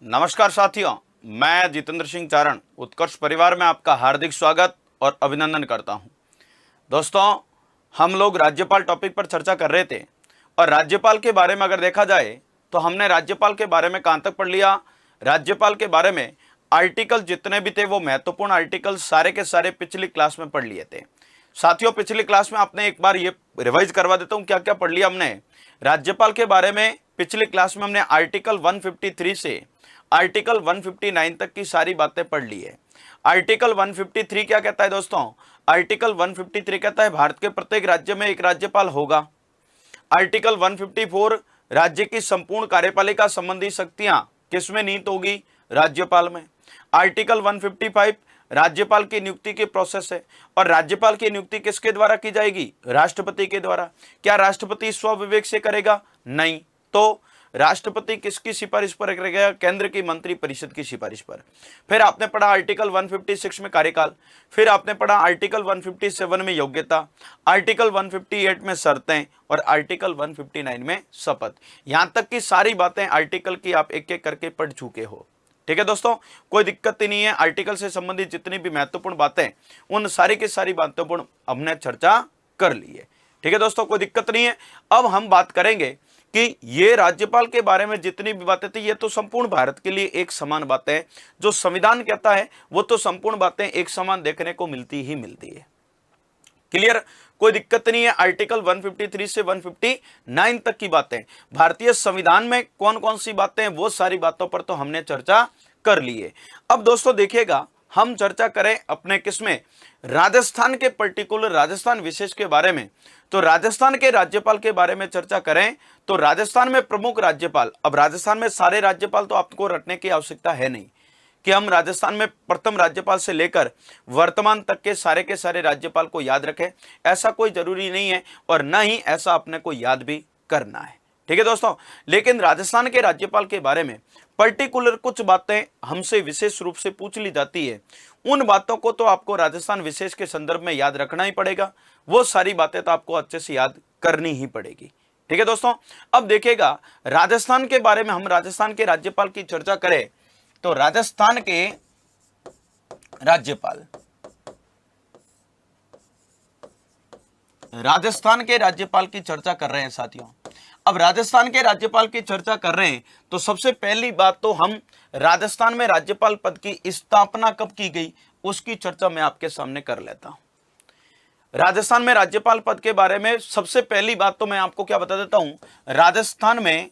नमस्कार साथियों, मैं जितेंद्र सिंह चारण उत्कर्ष परिवार में आपका हार्दिक स्वागत और अभिनंदन करता हूं। दोस्तों, हम लोग राज्यपाल टॉपिक पर चर्चा कर रहे थे और राज्यपाल के बारे में अगर देखा जाए तो हमने राज्यपाल के बारे में कहां तक पढ़ लिया। राज्यपाल के बारे में आर्टिकल जितने भी थे वो महत्वपूर्ण आर्टिकल सारे के सारे पिछली क्लास में पढ़ लिए थे। साथियों, पिछली क्लास में आपने एक बार ये रिवाइज करवा देता हूं क्या क्या पढ़ लिया हमने। राज्यपाल के बारे में पिछली क्लास में हमने आर्टिकल 153 से आर्टिकल 159 तक की सारी बातें पढ़ ली है। आर्टिकल 153 क्या कहता है दोस्तों? आर्टिकल 153 कहता है भारत के प्रत्येक राज्य में एक राज्यपाल होगा। आर्टिकल 154 राज्य की संपूर्ण कार्यपालिका संबंधी शक्तियां किसमें निहित होगी? राज्यपाल में। आर्टिकल 155 राज्यपाल की नियुक्ति की प्रोसेस है और राज्यपाल की नियुक्ति किसके द्वारा की जाएगी? राष्ट्रपति के द्वारा। क्या राष्ट्रपति स्वविवेक से करेगा? नहीं। तो राष्ट्रपति किसकी सिफारिश पर करेगा? केंद्र की मंत्री परिषद की सिफारिश पर। फिर आपने पढ़ा आर्टिकल 156 में कार्यकाल, फिर आपने पढ़ा आर्टिकल 157 में योग्यता, आर्टिकल 158 में शर्तें और आर्टिकल 159 में शपथ। यहां तक की सारी बातें आर्टिकल की आप एक एक करके पढ़ चुके हो। ठीक है दोस्तों, कोई दिक्कत ही नहीं है। आर्टिकल से संबंधित जितनी भी महत्वपूर्ण बातें उन सारी की सारी महत्वपूर्ण हमने चर्चा कर ली है। ठीक है दोस्तों, कोई दिक्कत नहीं है। अब हम बात करेंगे कि ये राज्यपाल के बारे में जितनी भी बातें थी ये तो संपूर्ण भारत के लिए एक समान बातें हैं। जो संविधान कहता है वो तो संपूर्ण बातें एक समान देखने को मिलती ही मिलती है। क्लियर? कोई दिक्कत नहीं है। आर्टिकल 153 से 159 तक की बातें भारतीय संविधान में कौन कौन सी बातें हैं वो सारी बातों पर तो हमने चर्चा कर ली है। अब दोस्तों देखिएगा, हम चर्चा करें अपने किसमें, राजस्थान के पर्टिकुलर राजस्थान विशेष के बारे में। तो राजस्थान के राज्यपाल के बारे में चर्चा करें तो राजस्थान में प्रमुख राज्यपाल, अब राजस्थान में सारे राज्यपाल तो आपको रटने की आवश्यकता है नहीं कि हम राजस्थान में प्रथम राज्यपाल से लेकर वर्तमान तक के सारे राज्यपाल को याद रखें, ऐसा कोई जरूरी नहीं है और न ही ऐसा अपने को याद भी करना है। ठीक है दोस्तों, लेकिन राजस्थान के राज्यपाल के बारे में पर्टिकुलर कुछ बातें हमसे विशेष रूप से पूछ ली जाती है। उन बातों को तो आपको राजस्थान विशेष के संदर्भ में याद रखना ही पड़ेगा। वो सारी बातें तो आपको अच्छे से याद करनी ही पड़ेगी। ठीक है दोस्तों, अब देखिएगा राजस्थान के बारे में, हम राजस्थान के राज्यपाल की चर्चा करें तो राजस्थान के राज्यपाल की चर्चा कर रहे हैं साथियों। अब राजस्थान के राज्यपाल की चर्चा कर रहे हैं तो सबसे पहली बात तो हम राजस्थान में राज्यपाल पद की स्थापना कब की गई उसकी चर्चा मैं आपके सामने कर लेता हूं। राजस्थान में राज्यपाल पद के बारे में सबसे पहली बात तो मैं आपको क्या बता देता हूं। राजस्थान में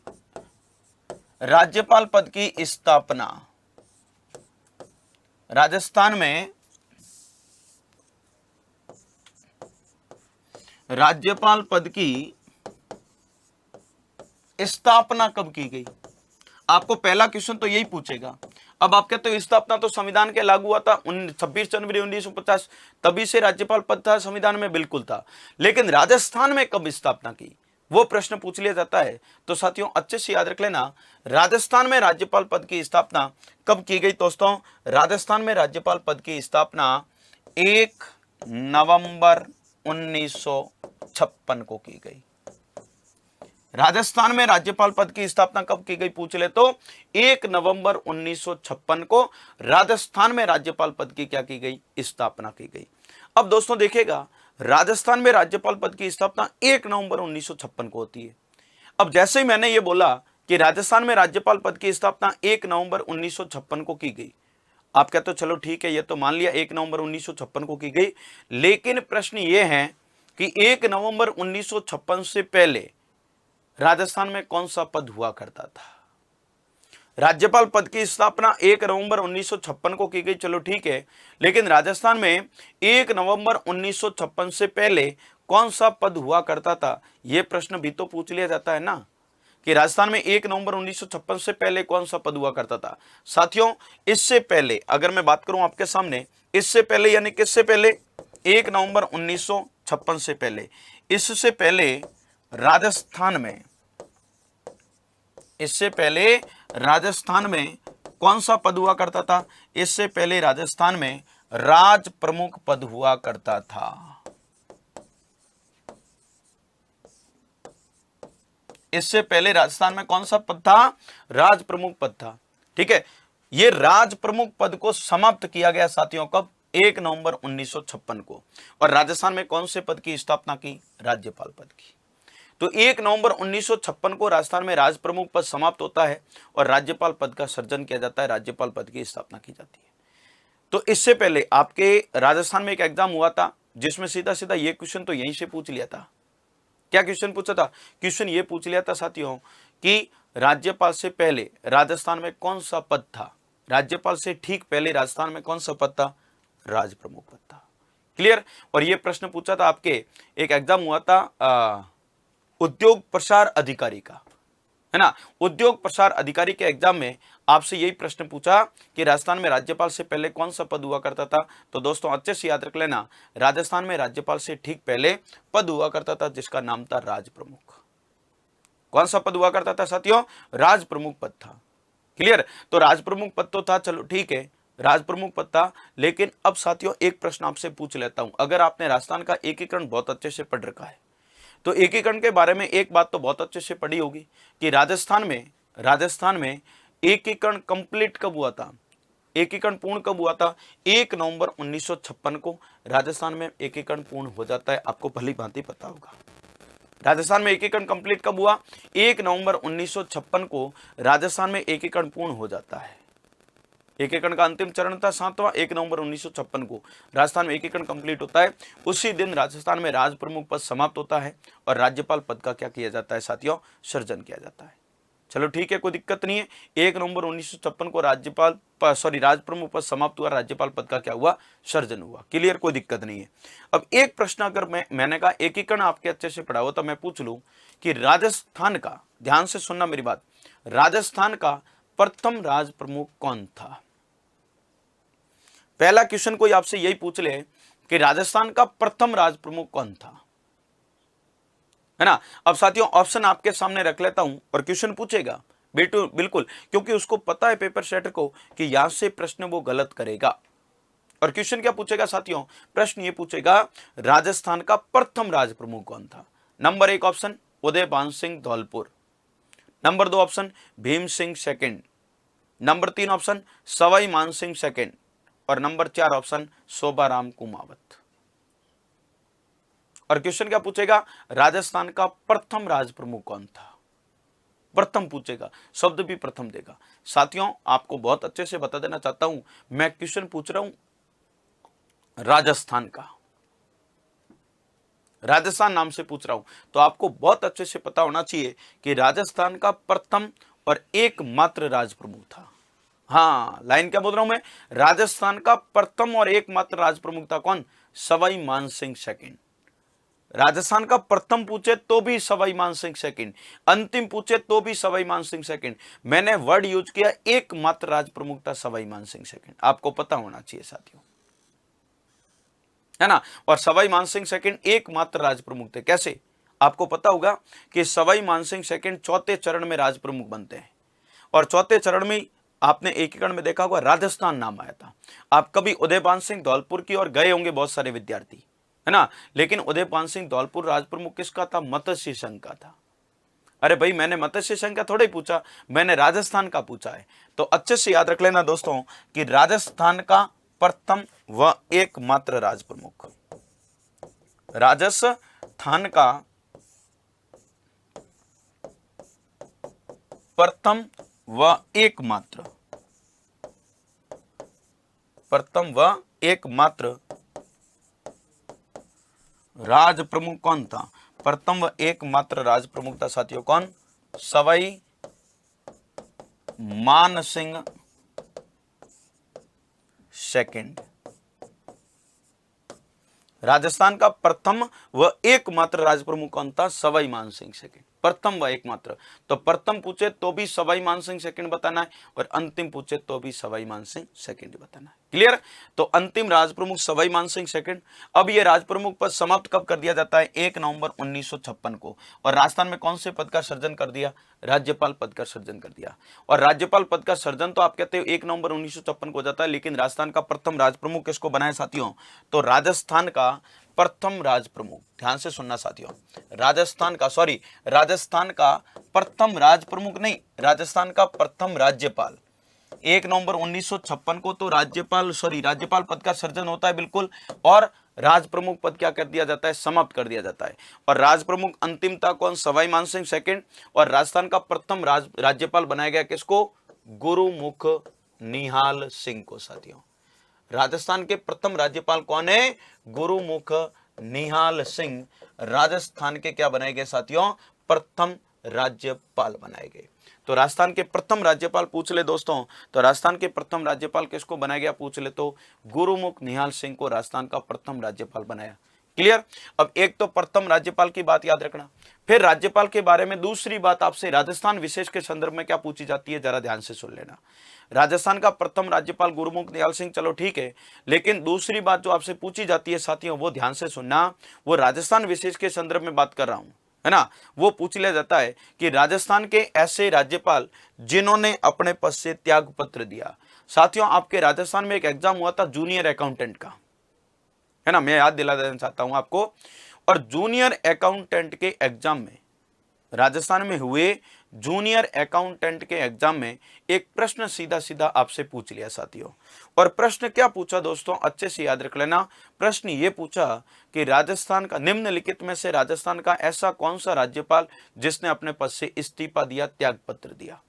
राज्यपाल पद की स्थापना, राजस्थान में राज्यपाल पद की स्थापना कब की गई? आपको पहला क्वेश्चन तो यही पूछेगा। अब आप कहते हो स्थापना तो संविधान के लागू हुआ था 26 जनवरी 1950, तभी से राज्यपाल पद था संविधान में, बिल्कुल था। लेकिन राजस्थान में कब स्थापना की वो प्रश्न पूछ लिया जाता है। तो साथियों अच्छे से याद रख लेना, राजस्थान में राज्यपाल पद की स्थापना कब की गई दोस्तों? राजस्थान में राज्यपाल पद की स्थापना 1 नवंबर 1956 को की गई। राजस्थान में राज्यपाल पद की स्थापना कब की गई पूछ ले तो 1 नवंबर 1956 को राजस्थान में राज्यपाल पद की क्या की गई? स्थापना की गई। अब दोस्तों देखिएगा, राजस्थान में राज्यपाल पद की स्थापना 1 नवंबर 1956 को होती है। अब जैसे ही मैंने ये बोला कि राजस्थान में राज्यपाल पद की स्थापना 1 नवंबर 1956 को की गई, आप कहते हो चलो ठीक है, ये तो मान लिया 1 नवंबर 1956 को की गई। लेकिन प्रश्न ये है कि 1 नवंबर 1956 से पहले राजस्थान में कौन सा पद हुआ करता था? राज्यपाल पद की स्थापना 1 नवंबर 1956 को की गई, चलो ठीक है, लेकिन राजस्थान में 1 नवंबर 1956 से पहले कौन सा पद हुआ करता था? यह प्रश्न भी तो पूछ लिया जाता है ना कि राजस्थान में 1 नवंबर 1956 से पहले कौन सा पद हुआ करता था। साथियों इससे पहले अगर मैं बात करूं आपके सामने, इससे पहले यानी किससे पहले? 1 नवंबर 1956 से पहले, इससे पहले राजस्थान में, इससे पहले राजस्थान में कौन सा पद हुआ करता था? इससे पहले राजस्थान में राज प्रमुख पद हुआ करता था। इससे पहले राजस्थान में कौन सा पद था? राज प्रमुख पद था। ठीक है, ये राज प्रमुख पद को समाप्त किया गया साथियों कब? 1 नवंबर 1956 को। और राजस्थान में कौन से पद की स्थापना की? राज्यपाल पद की। तो 1 नवंबर 1956 को राजस्थान में राज प्रमुख पद समाप्त होता है और राज्यपाल पद का सृजन किया जाता है, राज्यपाल पद की स्थापना की जाती है। तो इससे पहले आपके राजस्थान में एक एग्जाम हुआ था जिसमें सीधा सीधा ये क्वेश्चन तो यहीं से पूछ लिया था। क्या क्वेश्चन पूछा था? क्वेश्चन ये पूछ लिया था साथियों कि राज्यपाल से पहले राजस्थान में कौन सा पद था? राज्यपाल से ठीक पहले राजस्थान में कौन सा पद था? राज प्रमुख पद था। क्लियर? और ये प्रश्न पूछा था आपके, एक एग्जाम हुआ था उद्योग प्रसार अधिकारी का, है ना। उद्योग प्रसार अधिकारी के एग्जाम में आपसे यही प्रश्न पूछा कि राजस्थान में राज्यपाल से पहले कौन सा पद हुआ करता था? तो दोस्तों अच्छे से याद रख लेना, राजस्थान में राज्यपाल से ठीक पहले पद हुआ करता था जिसका नाम था राज प्रमुख। कौन सा पद हुआ करता था साथियों? राज प्रमुख पद था। क्लियर? तो राज प्रमुख पद तो था, चलो ठीक है, राज प्रमुख पद था। लेकिन अब साथियों एक प्रश्न आपसे पूछ लेता हूं, अगर आपने राजस्थान का एकीकरण बहुत अच्छे से पढ़ रखा है तो एकीकरण के बारे में एक बात तो बहुत अच्छे से पढ़ी होगी कि राजस्थान में एकीकरण कंप्लीट कब हुआ था? एकीकरण पूर्ण कब हुआ था? 1 नवंबर 1956 को राजस्थान में एकीकरण पूर्ण हो जाता है। आपको भली भांति पता होगा राजस्थान में एकीकरण कंप्लीट कब हुआ? 1 नवंबर 1956 को राजस्थान में एकीकरण पूर्ण हो जाता है। एकीकरण का अंतिम चरण था 7वां, 1 नवंबर 1956 को राजस्थान में एकीकरण कंप्लीट होता है। उसी दिन राजस्थान में राज प्रमुख पद समाप्त होता है और राज्यपाल पद का क्या किया जाता है साथियों? सृजन किया जाता है। चलो ठीक है, कोई दिक्कत नहीं है। 1 नवंबर 1956 को राज प्रमुख पद समाप्त हुआ, राज्यपाल पद का क्या हुआ? सृजन हुआ। क्लियर? कोई दिक्कत नहीं है। अब एक प्रश्न अगर मैंने कहा एकीकरण आपके अच्छे से पढ़ा हो तो मैं पूछ लूं कि राजस्थान का, ध्यान से सुनना मेरी बात, राजस्थान का प्रथम राज प्रमुख कौन था? पहला क्वेश्चन कोई आपसे यही पूछ ले कि राजस्थान का प्रथम राज प्रमुख कौन था, है ना। अब साथियों ऑप्शन आपके सामने रख लेता हूं और क्वेश्चन पूछेगा बिल्कुल, क्योंकि उसको पता है पेपर सेटर को कि यहां से प्रश्न वो गलत करेगा। और क्वेश्चन क्या पूछेगा साथियों? प्रश्न ये पूछेगा राजस्थान का प्रथम राज प्रमुख कौन था। Number 1 option Udaybhan Singh Dholpur, number 2 option Bhim Singh second, number 3 option Sawai मान सिंह सेकंड और नंबर 4 ऑप्शन शोभाराम कुमावत। और क्वेश्चन क्या पूछेगा? राजस्थान का प्रथम राज प्रमुख कौन था? प्रथम पूछेगा, शब्द भी प्रथम देगा। साथियों आपको बहुत अच्छे से बता देना चाहता हूं, मैं क्वेश्चन पूछ रहा हूं राजस्थान का, राजस्थान नाम से पूछ रहा हूं, तो आपको बहुत अच्छे से पता होना चाहिए कि राजस्थान का प्रथम और एकमात्र राज प्रमुख था। हाँ, लाइन क्या बोल रहा हूं मैं? राजस्थान का प्रथम और एकमात्र राज प्रमुख था कौन? सवाई मान सिंह सेकंड। राजस्थान का प्रथम पूछे तो भी सवाई मान सिंह सेकंड, अंतिम पूछे तो भी सवाई मान सिंह सेकंड। मैंने वर्ड यूज किया एकमात्र राज प्रमुख था सवाई मान सिंह सेकंड। आपको पता होना चाहिए साथियों, है ना। और सवाई मान सिंह सेकंड एकमात्र राज प्रमुख थे। कैसे? आपको पता होगा कि सवाई मान सिंह सेकंड चौथे चरण में राज प्रमुख बनते हैं और चौथे चरण में आपने एकीकरण में देखा होगा राजस्थान नाम आया था। आप कभी उदयभान सिंह धौलपुर की ओर गए होंगे बहुत सारे विद्यार्थी, है ना, लेकिन उदयभान सिंह धौलपुर राज प्रमुख किसका था? मत्स्य संघ का था। अरे भाई मैंने मत्स्य संघ का थोड़ा ही पूछा, मैंने राजस्थान का पूछा है। तो अच्छे से याद रख लेना दोस्तों कि राजस्थान का प्रथम व एकमात्र राज प्रमुख, राजस्थान का प्रथम व एकमात्र राज प्रमुख कौन था? प्रथम व एकमात्र राज प्रमुख था साथियों कौन? सवाई मान सिंह सेकंड। राजस्थान का प्रथम व एकमात्र राज प्रमुख कौन था? सवाई मान सिंह सेकंड। प्रथम व एकमात्र, तो प्रथम पूछे तो भी सवाई मान सिंह सेकंड बताना है और अंतिम पूछे तो भी सवाई मान सिंह सेकंड बताना है। क्लियर? तो अंतिम राज प्रमुख सवाई मान सिंह सेकंड। अब यह राज प्रमुख पद समाप्त कब कर दिया जाता है? 1 नवंबर 1956 को। और राजस्थान में कौन से पद का सृजन कर दिया? राज्यपाल पद का सृजन कर दिया। और राज्यपाल पद का सृजन तो आप कहते हो 1 नवंबर 1956 को हो जाता है, लेकिन राजस्थान का प्रथम राज प्रमुख किसको बनाया साथियों? तो राजस्थान का प्रथम राज प्रमुख, ध्यान से सुनना साथियों, राजस्थान का प्रथम राज प्रमुख नहीं, राजस्थान का प्रथम राज्यपाल, 1 नवंबर 1956 को तो राज्यपाल पद का सृजन होता है बिल्कुल, और राज प्रमुख पद क्या कर दिया जाता है, समाप्त कर दिया जाता है। और राज प्रमुख अंतिमता कौन, सवाई मानसिंह सेकंड। और राजस्थान का प्रथम राज्यपाल बनाया गया किसको, गुरुमुख निहाल सिंह को। साथियों राजस्थान के प्रथम राज्यपाल कौन है, गुरुमुख निहाल सिंह राजस्थान के क्या बनाए गए साथियों, प्रथम राज्यपाल बनाए गए। तो राजस्थान के प्रथम राज्यपाल पूछ ले दोस्तों, तो राजस्थान के प्रथम राज्यपाल किसको बनाया गया पूछ ले तो गुरुमुख निहाल सिंह को राजस्थान का प्रथम राज्यपाल बनाया। क्लियर। अब एक तो प्रथम राज्यपाल की बात याद रखना, फिर राज्यपाल के बारे में दूसरी बात आपसे राजस्थान विशेष के संदर्भ में क्या पूछी जाती है, जरा ध्यान से सुन लेना। राजस्थान का प्रथम राज्यपाल गुरुमुख निहाल सिंह, चलो ठीक है, लेकिन दूसरी बात जो आपसे पूछी जाती है साथियों वो ध्यान से सुनना, वो राजस्थान विशेष के संदर्भ में बात कर रहा हूं, है ना। वो पूछ लिया जाता है कि राजस्थान के ऐसे राज्यपाल जिन्होंने अपने पद से त्याग पत्र दिया। साथियों आपके राजस्थान में एक एग्जाम हुआ था जूनियर अकाउंटेंट का, है ना, मैं याद दिला देना चाहता हूं आपको। और जूनियर अकाउंटेंट के एग्जाम में, राजस्थान में हुए जूनियर अकाउंटेंट के एग्जाम में एक प्रश्न सीधा सीधा आपसे पूछ लिया साथियों। और प्रश्न क्या पूछा दोस्तों, अच्छे से याद रख लेना। प्रश्न ये पूछा कि राजस्थान का, निम्नलिखित में से राजस्थान का ऐसा कौन सा राज्यपाल जिसने अपने पद से इस्तीफा दिया, त्याग पत्र दिया।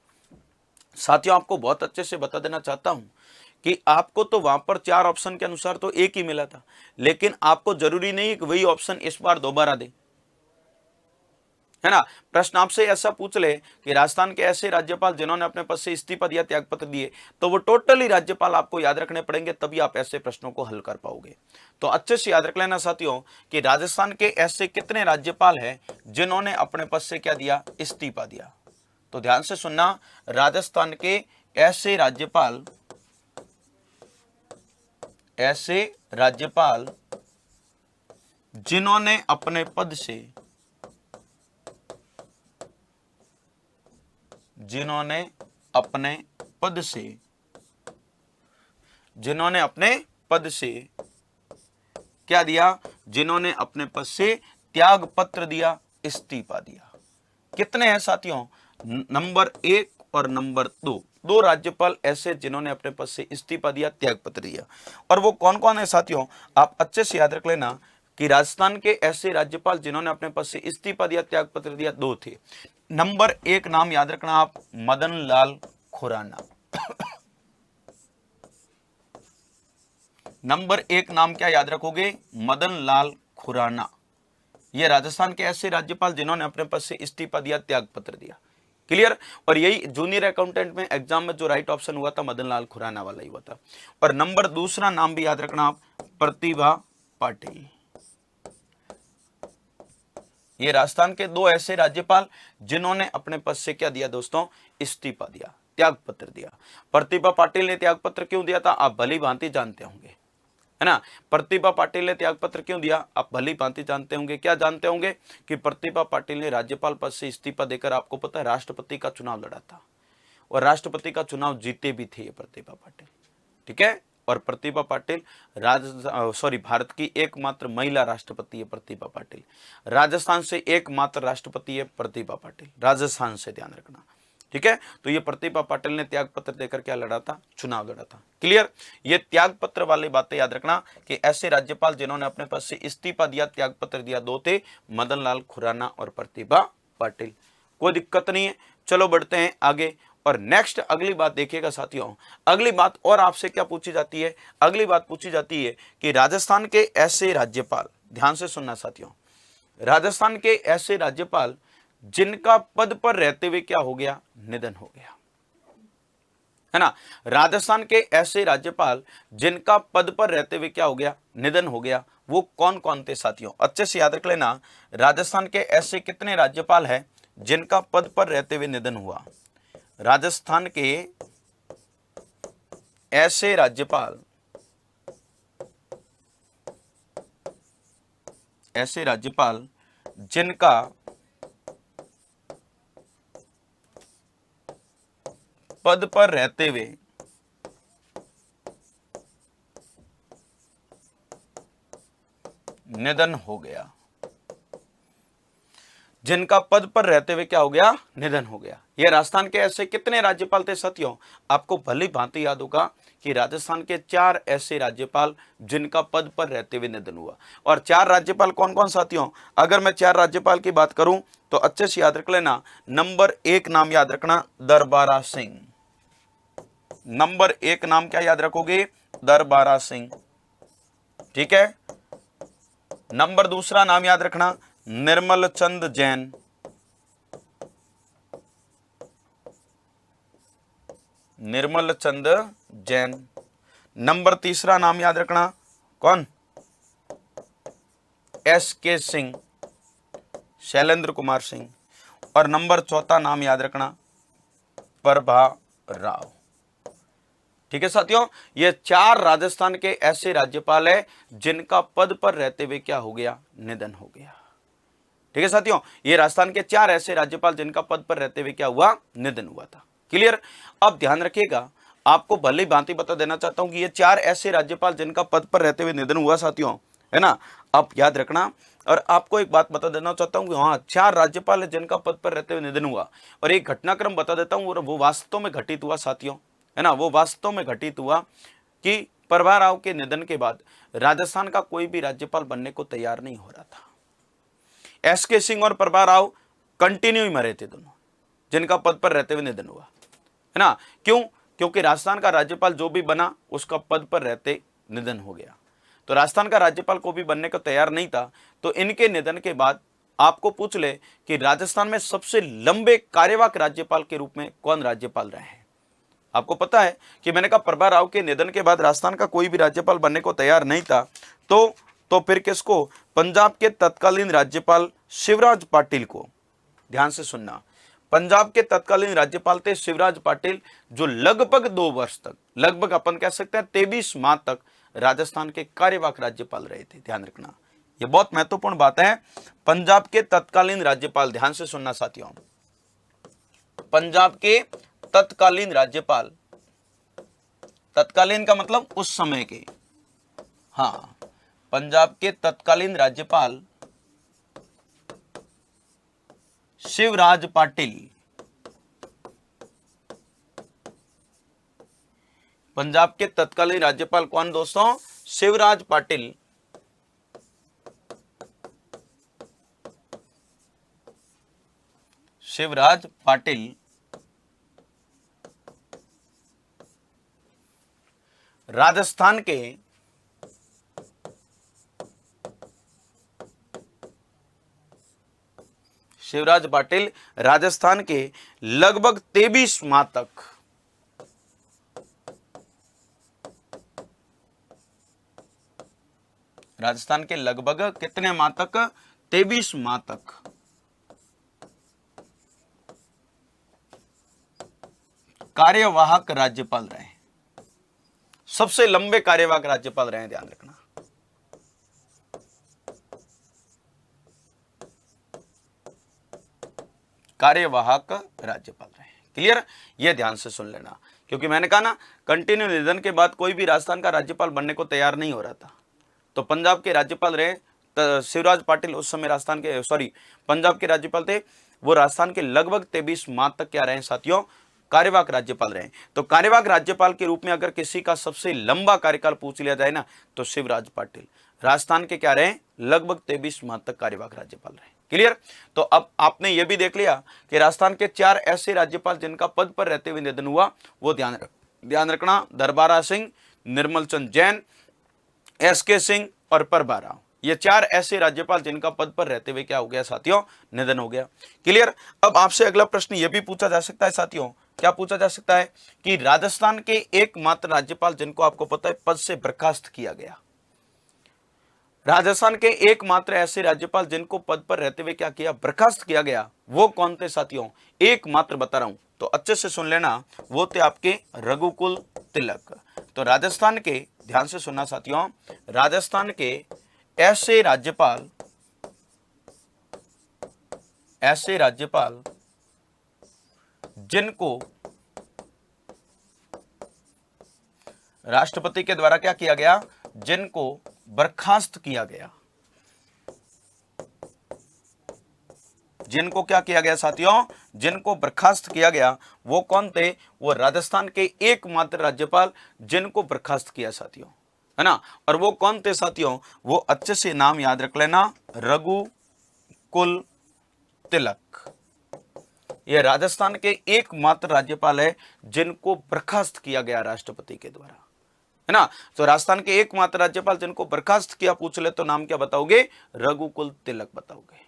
साथियों आपको बहुत अच्छे से बता देना चाहता हूं कि आपको तो वहां पर 4 ऑप्शन के अनुसार तो एक ही मिला था, लेकिन आपको जरूरी नहीं कि वही ऑप्शन इस बार दोबारा दे, है ना। प्रश्न आपसे ऐसा पूछ ले कि राजस्थान के ऐसे राज्यपाल जिन्होंने अपने पद से इस्तीफा दिया, त्याग पत्र दिए, तो वो टोटली राज्यपाल आपको याद रखने पड़ेंगे, तभी आप ऐसे प्रश्नों को हल कर पाओगे। तो अच्छे से याद रख लेना साथियों कि राजस्थान के ऐसे कितने राज्यपाल हैं जिन्होंने अपने पद से क्या दिया, इस्तीफा दिया। तो ध्यान से सुनना, राजस्थान के ऐसे राज्यपाल जिन्होंने अपने पद से क्या दिया, जिन्होंने अपने पद से त्याग पत्र दिया, इस्तीफा दिया। कितने हैं साथियों, नंबर 1 और नंबर 2, 2 राज्यपाल ऐसे जिन्होंने अपने पद से इस्तीफा दिया, त्याग पत्र दिया। और वो कौन कौन है साथियों, आप अच्छे से याद रख लेना कि राजस्थान के ऐसे राज्यपाल जिन्होंने अपने पद से इस्तीफा दिया, त्याग पत्र दिया, 2 थे। नंबर 1 नाम याद रखना आप, मदन लाल खुराना। नंबर 1 नाम क्या याद रखोगे, मदन लाल खुराना। ये राजस्थान के ऐसे राज्यपाल जिन्होंने अपने पद से इस्तीफा दिया, त्याग पत्र दिया। क्लियर। और यही जूनियर अकाउंटेंट में एग्जाम में जो राइट ऑप्शन हुआ था, मदन लाल खुराना वाला ही हुआ था। और नंबर दूसरा नाम भी याद रखना आप, प्रतिभा पाटिल। ये राजस्थान के 2 ऐसे राज्यपाल जिन्होंने अपने पद से क्या दिया दोस्तों, इस्तीफा दिया, त्याग पत्र दिया। प्रतिभा पाटिल ने त्याग पत्र क्यों दिया था, आप भली भांति जानते होंगे, है ना। प्रतिभा पाटिल ने त्याग पत्र क्यों दिया, आप भली भांति जानते होंगे। क्या जानते होंगे कि प्रतिभा पाटिल ने राज्यपाल पद से इस्तीफा देकर, आपको पता है, राष्ट्रपति का चुनाव लड़ा था, और राष्ट्रपति का चुनाव जीते भी थे ये प्रतिभा पाटिल, ठीक है। और प्रतिभा पाटिल भारत की एकमात्र महिला राष्ट्रपति है प्रतिभा पाटिल। राजस्थान से एकमात्र राष्ट्रपति है प्रतिभा पाटिल, राजस्थान से, ध्यान रखना, ठीक है। तो ये प्रतिभा पाटिल ने त्याग पत्र देकर क्या लड़ा था, चुनाव लड़ा था। क्लियर। ये त्याग पत्र वाली बातें याद रखना कि ऐसे राज्यपाल जिन्होंने अपने पद से इस्तीफा दिया, त्याग पत्र दिया, 2 थे, मदन लाल खुराना और प्रतिभा पाटिल। कोई दिक्कत नहीं है, चलो बढ़ते हैं आगे। और नेक्स्ट अगली बात देखिएगा साथियों, अगली बात और आपसे क्या पूछी जाती है, अगली बात पूछी जाती है कि राजस्थान के ऐसे राज्यपाल, ध्यान से सुनना साथियों, राजस्थान के ऐसे राज्यपाल जिनका पद पर रहते हुए क्या हो गया, निधन हो गया, है ना। राजस्थान के ऐसे राज्यपाल जिनका पद पर रहते हुए क्या हो गया, निधन हो गया, वो कौन कौन थे साथियों, अच्छे से याद रख लेना। राजस्थान के ऐसे कितने राज्यपाल हैं जिनका पद पर रहते हुए निधन हुआ। राजस्थान के ऐसे राज्यपाल जिनका पद पर रहते हुए निधन हो गया। जिनका पद पर रहते हुए क्या हो गया, निधन हो गया। ये राजस्थान के ऐसे कितने राज्यपाल थे साथियों? आपको भली भांति याद होगा कि राजस्थान के 4 ऐसे राज्यपाल जिनका पद पर रहते हुए निधन हुआ। और 4 राज्यपाल कौन कौन साथियों? अगर मैं 4 राज्यपाल की बात करूं तो अच्छे से याद रख लेना। नंबर 1 नाम याद रखना, दरबारा सिंह। नंबर 1 नाम क्या याद रखोगे? दरबारा सिंह, ठीक है। नंबर 2 नाम याद रखना, निर्मल चंद जैन। निर्मल चंद जैन। नंबर 3 नाम याद रखना, कौन? SK सिंह, शैलेंद्र कुमार सिंह। और नंबर 4 नाम याद रखना, प्रभा राव। ठीक है साथियों, ये 4 राजस्थान के ऐसे राज्यपाल है जिनका पद पर रहते हुए क्या हो गया, निधन हो गया। ठीक है साथियों, ये राजस्थान के 4 ऐसे राज्यपाल जिनका पद पर रहते हुए क्या हुआ, निधन हुआ था। क्लियर? अब ध्यान रखिएगा, आपको भली भांति बता देना चाहता हूं कि ये 4 ऐसे राज्यपाल जिनका पद पर रहते हुए निधन हुआ साथियों, है ना, आप याद रखना। और आपको एक बात बता देना चाहता हूं कि हाँ 4 राज्यपाल है जिनका पद पर रहते हुए निधन हुआ। और एक घटनाक्रम बता देता हूं, और वो वास्तव में घटित हुआ साथियों, है ना, वो वास्तव में घटित हुआ कि प्रभा राव के निधन के बाद राजस्थान का कोई भी राज्यपाल बनने को तैयार नहीं हो रहा था। SK सिंह और प्रभा राव कंटिन्यू ही मरे थे दोनों, जिनका पद पर रहते हुए निधन हुआ, है ना। क्यों? क्योंकि राजस्थान का राज्यपाल जो भी बना उसका पद पर रहते निधन हो गया। तो राजस्थान का राज्यपाल को भी बनने को तैयार नहीं था। तो इनके निधन के बाद आपको पूछ ले कि राजस्थान में सबसे लंबे कार्यवाहक राज्यपाल के रूप में कौन राज्यपाल रहे हैं? आपको पता है कि मैंने कहा प्रभा राव के निधन के बाद राजस्थान का कोई भी राज्यपाल बनने को तैयार नहीं था। तो फिर किसको? पंजाब के तत्कालीन राज्यपाल शिवराज पाटिल को। ध्यान से सुनना, पंजाब के तत्कालीन राज्यपाल थे शिवराज पाटिल, जो लगभग 2 वर्ष तक, लगभग अपन कह सकते हैं 23 माह तक राजस्थान के कार्यवाहक राज्यपाल रहे थे। ध्यान रखना, यह बहुत महत्वपूर्ण बात है। पंजाब के तत्कालीन राज्यपाल, ध्यान से सुनना साथियों, पंजाब के तत्कालीन राज्यपाल, तत्कालीन का मतलब उस समय के, हाँ, पंजाब के तत्कालीन राज्यपाल शिवराज पाटिल। पंजाब के तत्कालीन राज्यपाल कौन दोस्तों? शिवराज पाटिल। शिवराज पाटिल राजस्थान के शिवराज पाटिल राजस्थान के लगभग 23 माह तक, राजस्थान के लगभग कितने माह तक? 23 माह तक कार्यवाहक राज्यपाल रहे। सबसे लंबे कार्यवाहक राज्यपाल रहे, ध्यान रखना। कार्यवाहक राज्यपाल रहे। क्लियर? यह ध्यान से सुन लेना, क्योंकि मैंने कहा ना, कंटिन्यू निधन के बाद कोई भी राजस्थान का राज्यपाल बनने को तैयार नहीं हो रहा था। तो पंजाब के राज्यपाल रहे शिवराज पाटिल, उस समय राजस्थान के पंजाब के राज्यपाल थे। वो राजस्थान के लगभग 23 माह तक क्या रहे साथियों? कार्यवाहक राज्यपाल रहे। तो कार्यवाहक राज्यपाल के रूप में अगर किसी का सबसे लंबा कार्यकाल पूछ लिया जाए ना, तो शिवराज पाटिल राजस्थान के क्या रहे? लगभग 23 माह तक कार्यवाहक राज्यपाल रहे। क्लियर? तो अब आपने यह भी देख लिया कि राजस्थान के 4 ऐसे राज्यपाल जिनका पद पर रहते हुए निधन हुआ, वो ध्यान रखना, दरबारा सिंह, निर्मल चंद जैन, SK सिंह और प्रभा राव। ये 4 ऐसे राज्यपाल जिनका पद पर रहते हुए क्या हो गया साथियों? निधन हो गया। क्लियर? अब आपसे अगला प्रश्न यह भी पूछा जा सकता है साथियों, क्या पूछा जा सकता है कि राजस्थान के एकमात्र राज्यपाल जिनको आपको पता है पद से बर्खास्त किया गया, राजस्थान के एकमात्र ऐसे राज्यपाल जिनको पद पर रहते हुए क्या किया? बर्खास्त किया गया, वो कौन थे साथियों? एकमात्र बता रहा हूं, तो अच्छे से सुन लेना, वो थे आपके रघुकुल तिलक। तो राजस्थान के, ध्यान से सुनना साथियों, राजस्थान के ऐसे राज्यपाल जिनको राष्ट्रपति के द्वारा क्या किया गया? जिनको बर्खास्त किया गया, जिनको क्या किया गया साथियों, जिनको बर्खास्त किया गया वो कौन थे, वो राजस्थान के एकमात्र राज्यपाल जिनको बर्खास्त किया साथियों, है ना। और वो कौन थे साथियों, वो अच्छे से नाम याद रख लेना, रघुकुल तिलक। ये राजस्थान के एकमात्र राज्यपाल है जिनको बर्खास्त किया गया राष्ट्रपति के द्वारा, है ना। तो राजस्थान के एकमात्र राज्यपाल जिनको बर्खास्त किया पूछ ले तो नाम क्या बताओगे, रघुकुल तिलक बताओगे।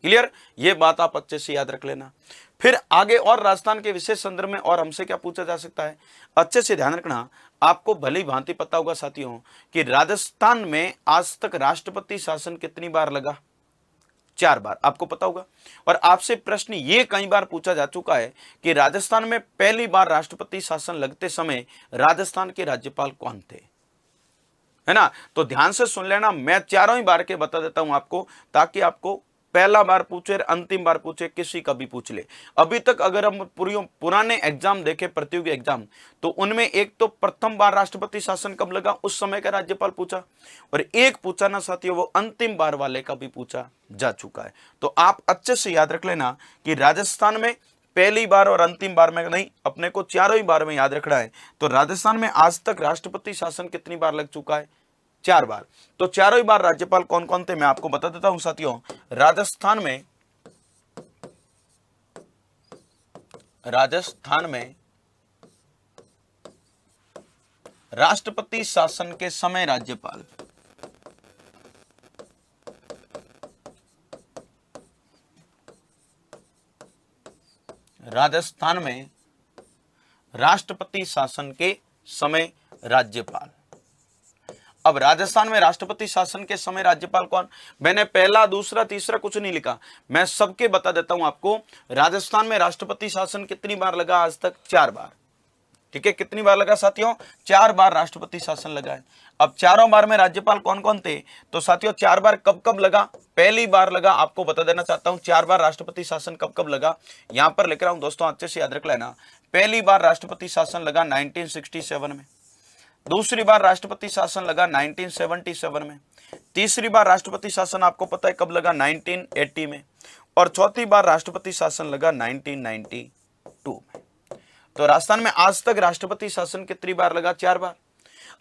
क्लियर, ये बात आप अच्छे से याद रख लेना। फिर आगे और राजस्थान के विशेष संदर्भ में और हमसे क्या पूछा जा सकता है, अच्छे से ध्यान रखना। आपको भली भांति पता होगा साथियों कि राजस्थान में आज तक राष्ट्रपति शासन कितनी बार लगा, 4 बार, आपको पता होगा। और आपसे प्रश्न ये कई बार पूछा जा चुका है कि राजस्थान में पहली बार राष्ट्रपति शासन लगते समय राजस्थान के राज्यपाल कौन थे, है ना। तो ध्यान से सुन लेना, मैं चारों ही बार के बता देता हूं आपको, ताकि आपको पहला बार पूछे, अंतिम बार पूछे, किसी का भी पूछ ले। अभी तक अगर हम पुराने एग्जाम देखें, प्रतियोगी एग्जाम, तो उनमें एक तो प्रथम बार राष्ट्रपति शासन कब लगा उस समय का राज्यपाल पूछा, और एक पूछा ना साथियों वो अंतिम बार वाले का भी पूछा जा चुका है। तो आप अच्छे से याद रख लेना कि राजस्थान में पहली बार और अंतिम बार में नहीं, अपने को चारों ही बार में याद रखना है। तो राजस्थान में आज तक राष्ट्रपति शासन कितनी बार लग चुका है, 4 बार। तो चारों ही बार राज्यपाल कौन कौन थे मैं आपको बता देता हूं साथियों। राजस्थान में राष्ट्रपति शासन के समय राज्यपाल, राजस्थान में राष्ट्रपति शासन के समय राज्यपाल। अब राजस्थान में राष्ट्रपति शासन के समय राज्यपाल कौन, मैंने पहला दूसरा तीसरा कुछ नहीं लिखा, मैं सबके बता देता हूं आपको। राजस्थान में राष्ट्रपति शासन कितनी बार लगा आज तक, 4 बार। ठीक है, कितनी बार लगा साथियों, 4 बार राष्ट्रपति शासन लगा है। अब चारों बार में राज्यपाल कौन कौन थे, तो साथियों 4 बार कब कब लगा, पहली बार लगा, आपको बता देना चाहता हूं 4 बार राष्ट्रपति शासन कब कब लगा, यहां पर लिख रहा हूं दोस्तों, अच्छे से याद रख लेना। पहली बार राष्ट्रपति शासन लगा 1967 में, दूसरी बार राष्ट्रपति शासन लगा 1977 में, तीसरी बार राष्ट्रपति शासन आपको पता है कब लगा, 1980 में, और चौथी बार राष्ट्रपति शासन लगा 1992 में। तो राजस्थान में आज तक राष्ट्रपति शासन कितनी बार लगा, 4 बार।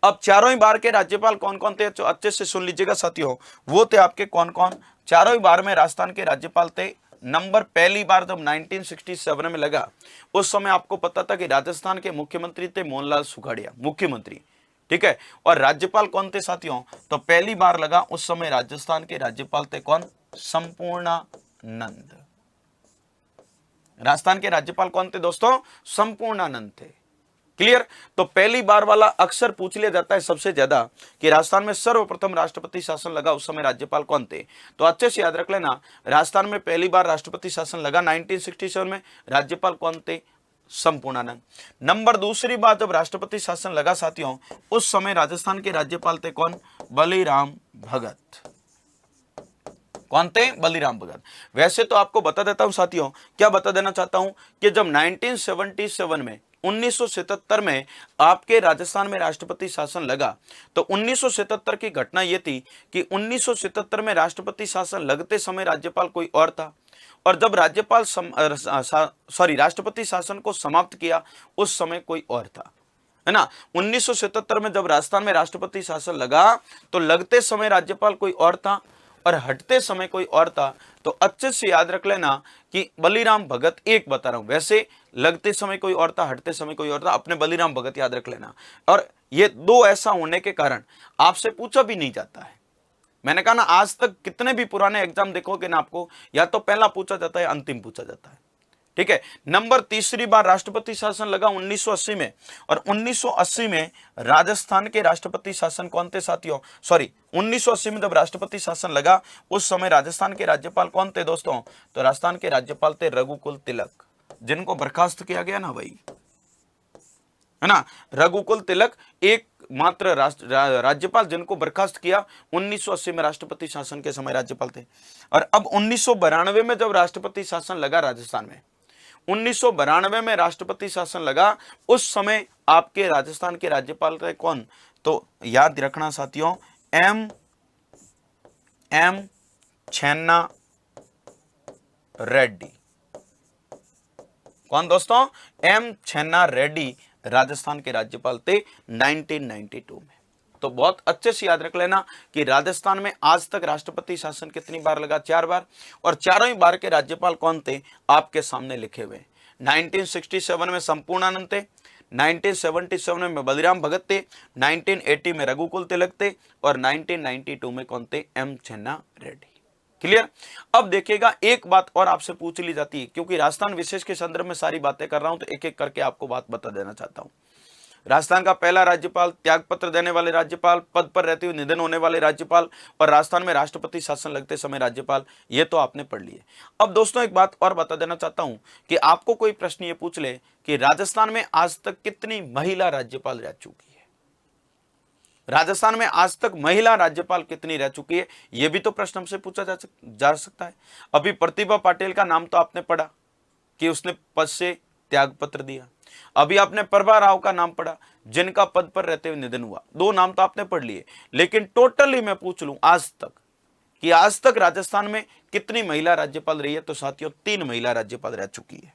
अब चारों ही बार के राज्यपाल कौन कौन थे, तो अच्छे से सुन लीजिएगा साथियों, वो थे आपके कौन कौन, चारों ही बार में राजस्थान के राज्यपाल थे। नंबर पहली बार जब 1967 में लगा उस समय आपको पता था कि राजस्थान के मुख्यमंत्री थे मोहनलाल सुखाड़िया, मुख्यमंत्री। ठीक है, और राज्यपाल कौन थे साथियों, तो पहली बार लगा उस समय राजस्थान के राज्यपाल थे कौन, संपूर्णानंद। राजस्थान के राज्यपाल कौन थे दोस्तों, संपूर्णानंद थे। क्लियर, तो पहली बार वाला अक्सर पूछ लिया जाता है सबसे ज्यादा कि राजस्थान में सर्वप्रथम राष्ट्रपति शासन लगा उस समय राज्यपाल कौन थे। तो अच्छे से याद रख लेना, राजस्थान में पहली बार राष्ट्रपति शासन लगा 1967 में, राज्यपाल कौन थे, संपूर्णानंद। नंबर दूसरी बार जब राष्ट्रपति शासन लगा साथियों उस समय राजस्थान के राज्यपाल थे कौन, बलीराम भगत। कौन थे, बलीराम भगत। वैसे तो आपको बता देता हूं साथियों, क्या बता देना चाहता हूं कि जब 1977 में 1977 में आपके राजस्थान में राष्ट्रपति शासन लगा, तो 1977 की घटना यह थी कि 1977 में राष्ट्रपति शासन लगते समय राज्यपाल कोई और था, और जब राष्ट्रपति शासन को समाप्त किया उस समय कोई और था, है ना। 1977 में जब राजस्थान में राष्ट्रपति शासन लगा तो लगते समय राज्यपाल कोई और था और हटते समय कोई और था। तो अच्छे से याद रख लेना कि बलीराम भगत एक बता रहा हूं, वैसे लगते समय कोई और था, हटते समय कोई और था, अपने बलीराम भगत याद रख लेना। और ये दो ऐसा होने के कारण आपसे पूछा भी नहीं जाता है। मैंने कहा ना, आज तक कितने भी पुराने एग्जाम देखोगे ना, आपको या तो पहला पूछा जाता है, अंतिम पूछा जाता है। ठीक है, नंबर तीसरी बार राष्ट्रपति शासन लगा 1980 में, और 1980 में राजस्थान के राष्ट्रपति शासन कौन थे साथियों, 1980 में जब राष्ट्रपति शासन लगा उस समय राजस्थान के राज्यपाल कौन थे दोस्तों, तो राजस्थान के राज्यपाल थे रघुकुल तिलक, जिनको बर्खास्त किया गया ना भाई, है ना। रघुकुल तिलक एक मात्र राज्यपाल जिनको बर्खास्त किया 1980 में राष्ट्रपति शासन के समय राज्यपाल थे। और अब 1992 में जब राष्ट्रपति शासन लगा राजस्थान में, 1992 में राष्ट्रपति शासन लगा उस समय आपके राजस्थान के राज्यपाल थे कौन, तो याद रखना साथियों, एम छेन्ना रेड्डी। कौन दोस्तों? एम छेन्ना रेड्डी राजस्थान के राज्यपाल थे 1992 में। तो बहुत अच्छे से याद रख लेना कि राजस्थान में आज तक राष्ट्रपति शासन कितनी बार लगा? 4 बार। और चारों ही बार के राज्यपाल कौन थे? आपके सामने लिखे हुए। 1967 में संपूर्णानंद थे, 1977 में बलिराम भगत थे, 1980 में रघुकुल तिलक थे और 1992 में कौन थे? एम छेन्ना रेड्डी। क्लियर? अब देखिएगा, एक बात और आपसे पूछ ली जाती है, क्योंकि राजस्थान विशेष के संदर्भ में सारी बातें कर रहा हूं तो एक एक करके आपको बात बता देना चाहता हूं। राजस्थान का पहला राज्यपाल, त्यागपत्र देने वाले राज्यपाल, पद पर रहते हुए निधन होने वाले राज्यपाल और राजस्थान में राष्ट्रपति शासन लगते समय राज्यपाल, ये तो आपने पढ़ लिए। अब दोस्तों एक बात और बता देना चाहता हूं कि आपको कोई प्रश्न ये पूछ ले कि राजस्थान में आज तक कितनी महिला राज्यपाल रह चुकी है? राजस्थान में आज तक महिला राज्यपाल कितनी रह चुकी है, यह भी तो प्रश्न हमसे पूछा जा सकता है। अभी प्रतिभा पाटिल का नाम तो आपने पढ़ा कि उसने पद से त्यागपत्र दिया। अभी आपने प्रभा राव का नाम पढ़ा जिनका पद पर रहते हुए निधन हुआ। 2 नाम तो आपने पढ़ लिए, लेकिन टोटली मैं पूछ लूं आज तक कि आज तक राजस्थान में कितनी महिला राज्यपाल रही है, तो साथियों 3 महिला राज्यपाल रह चुकी है।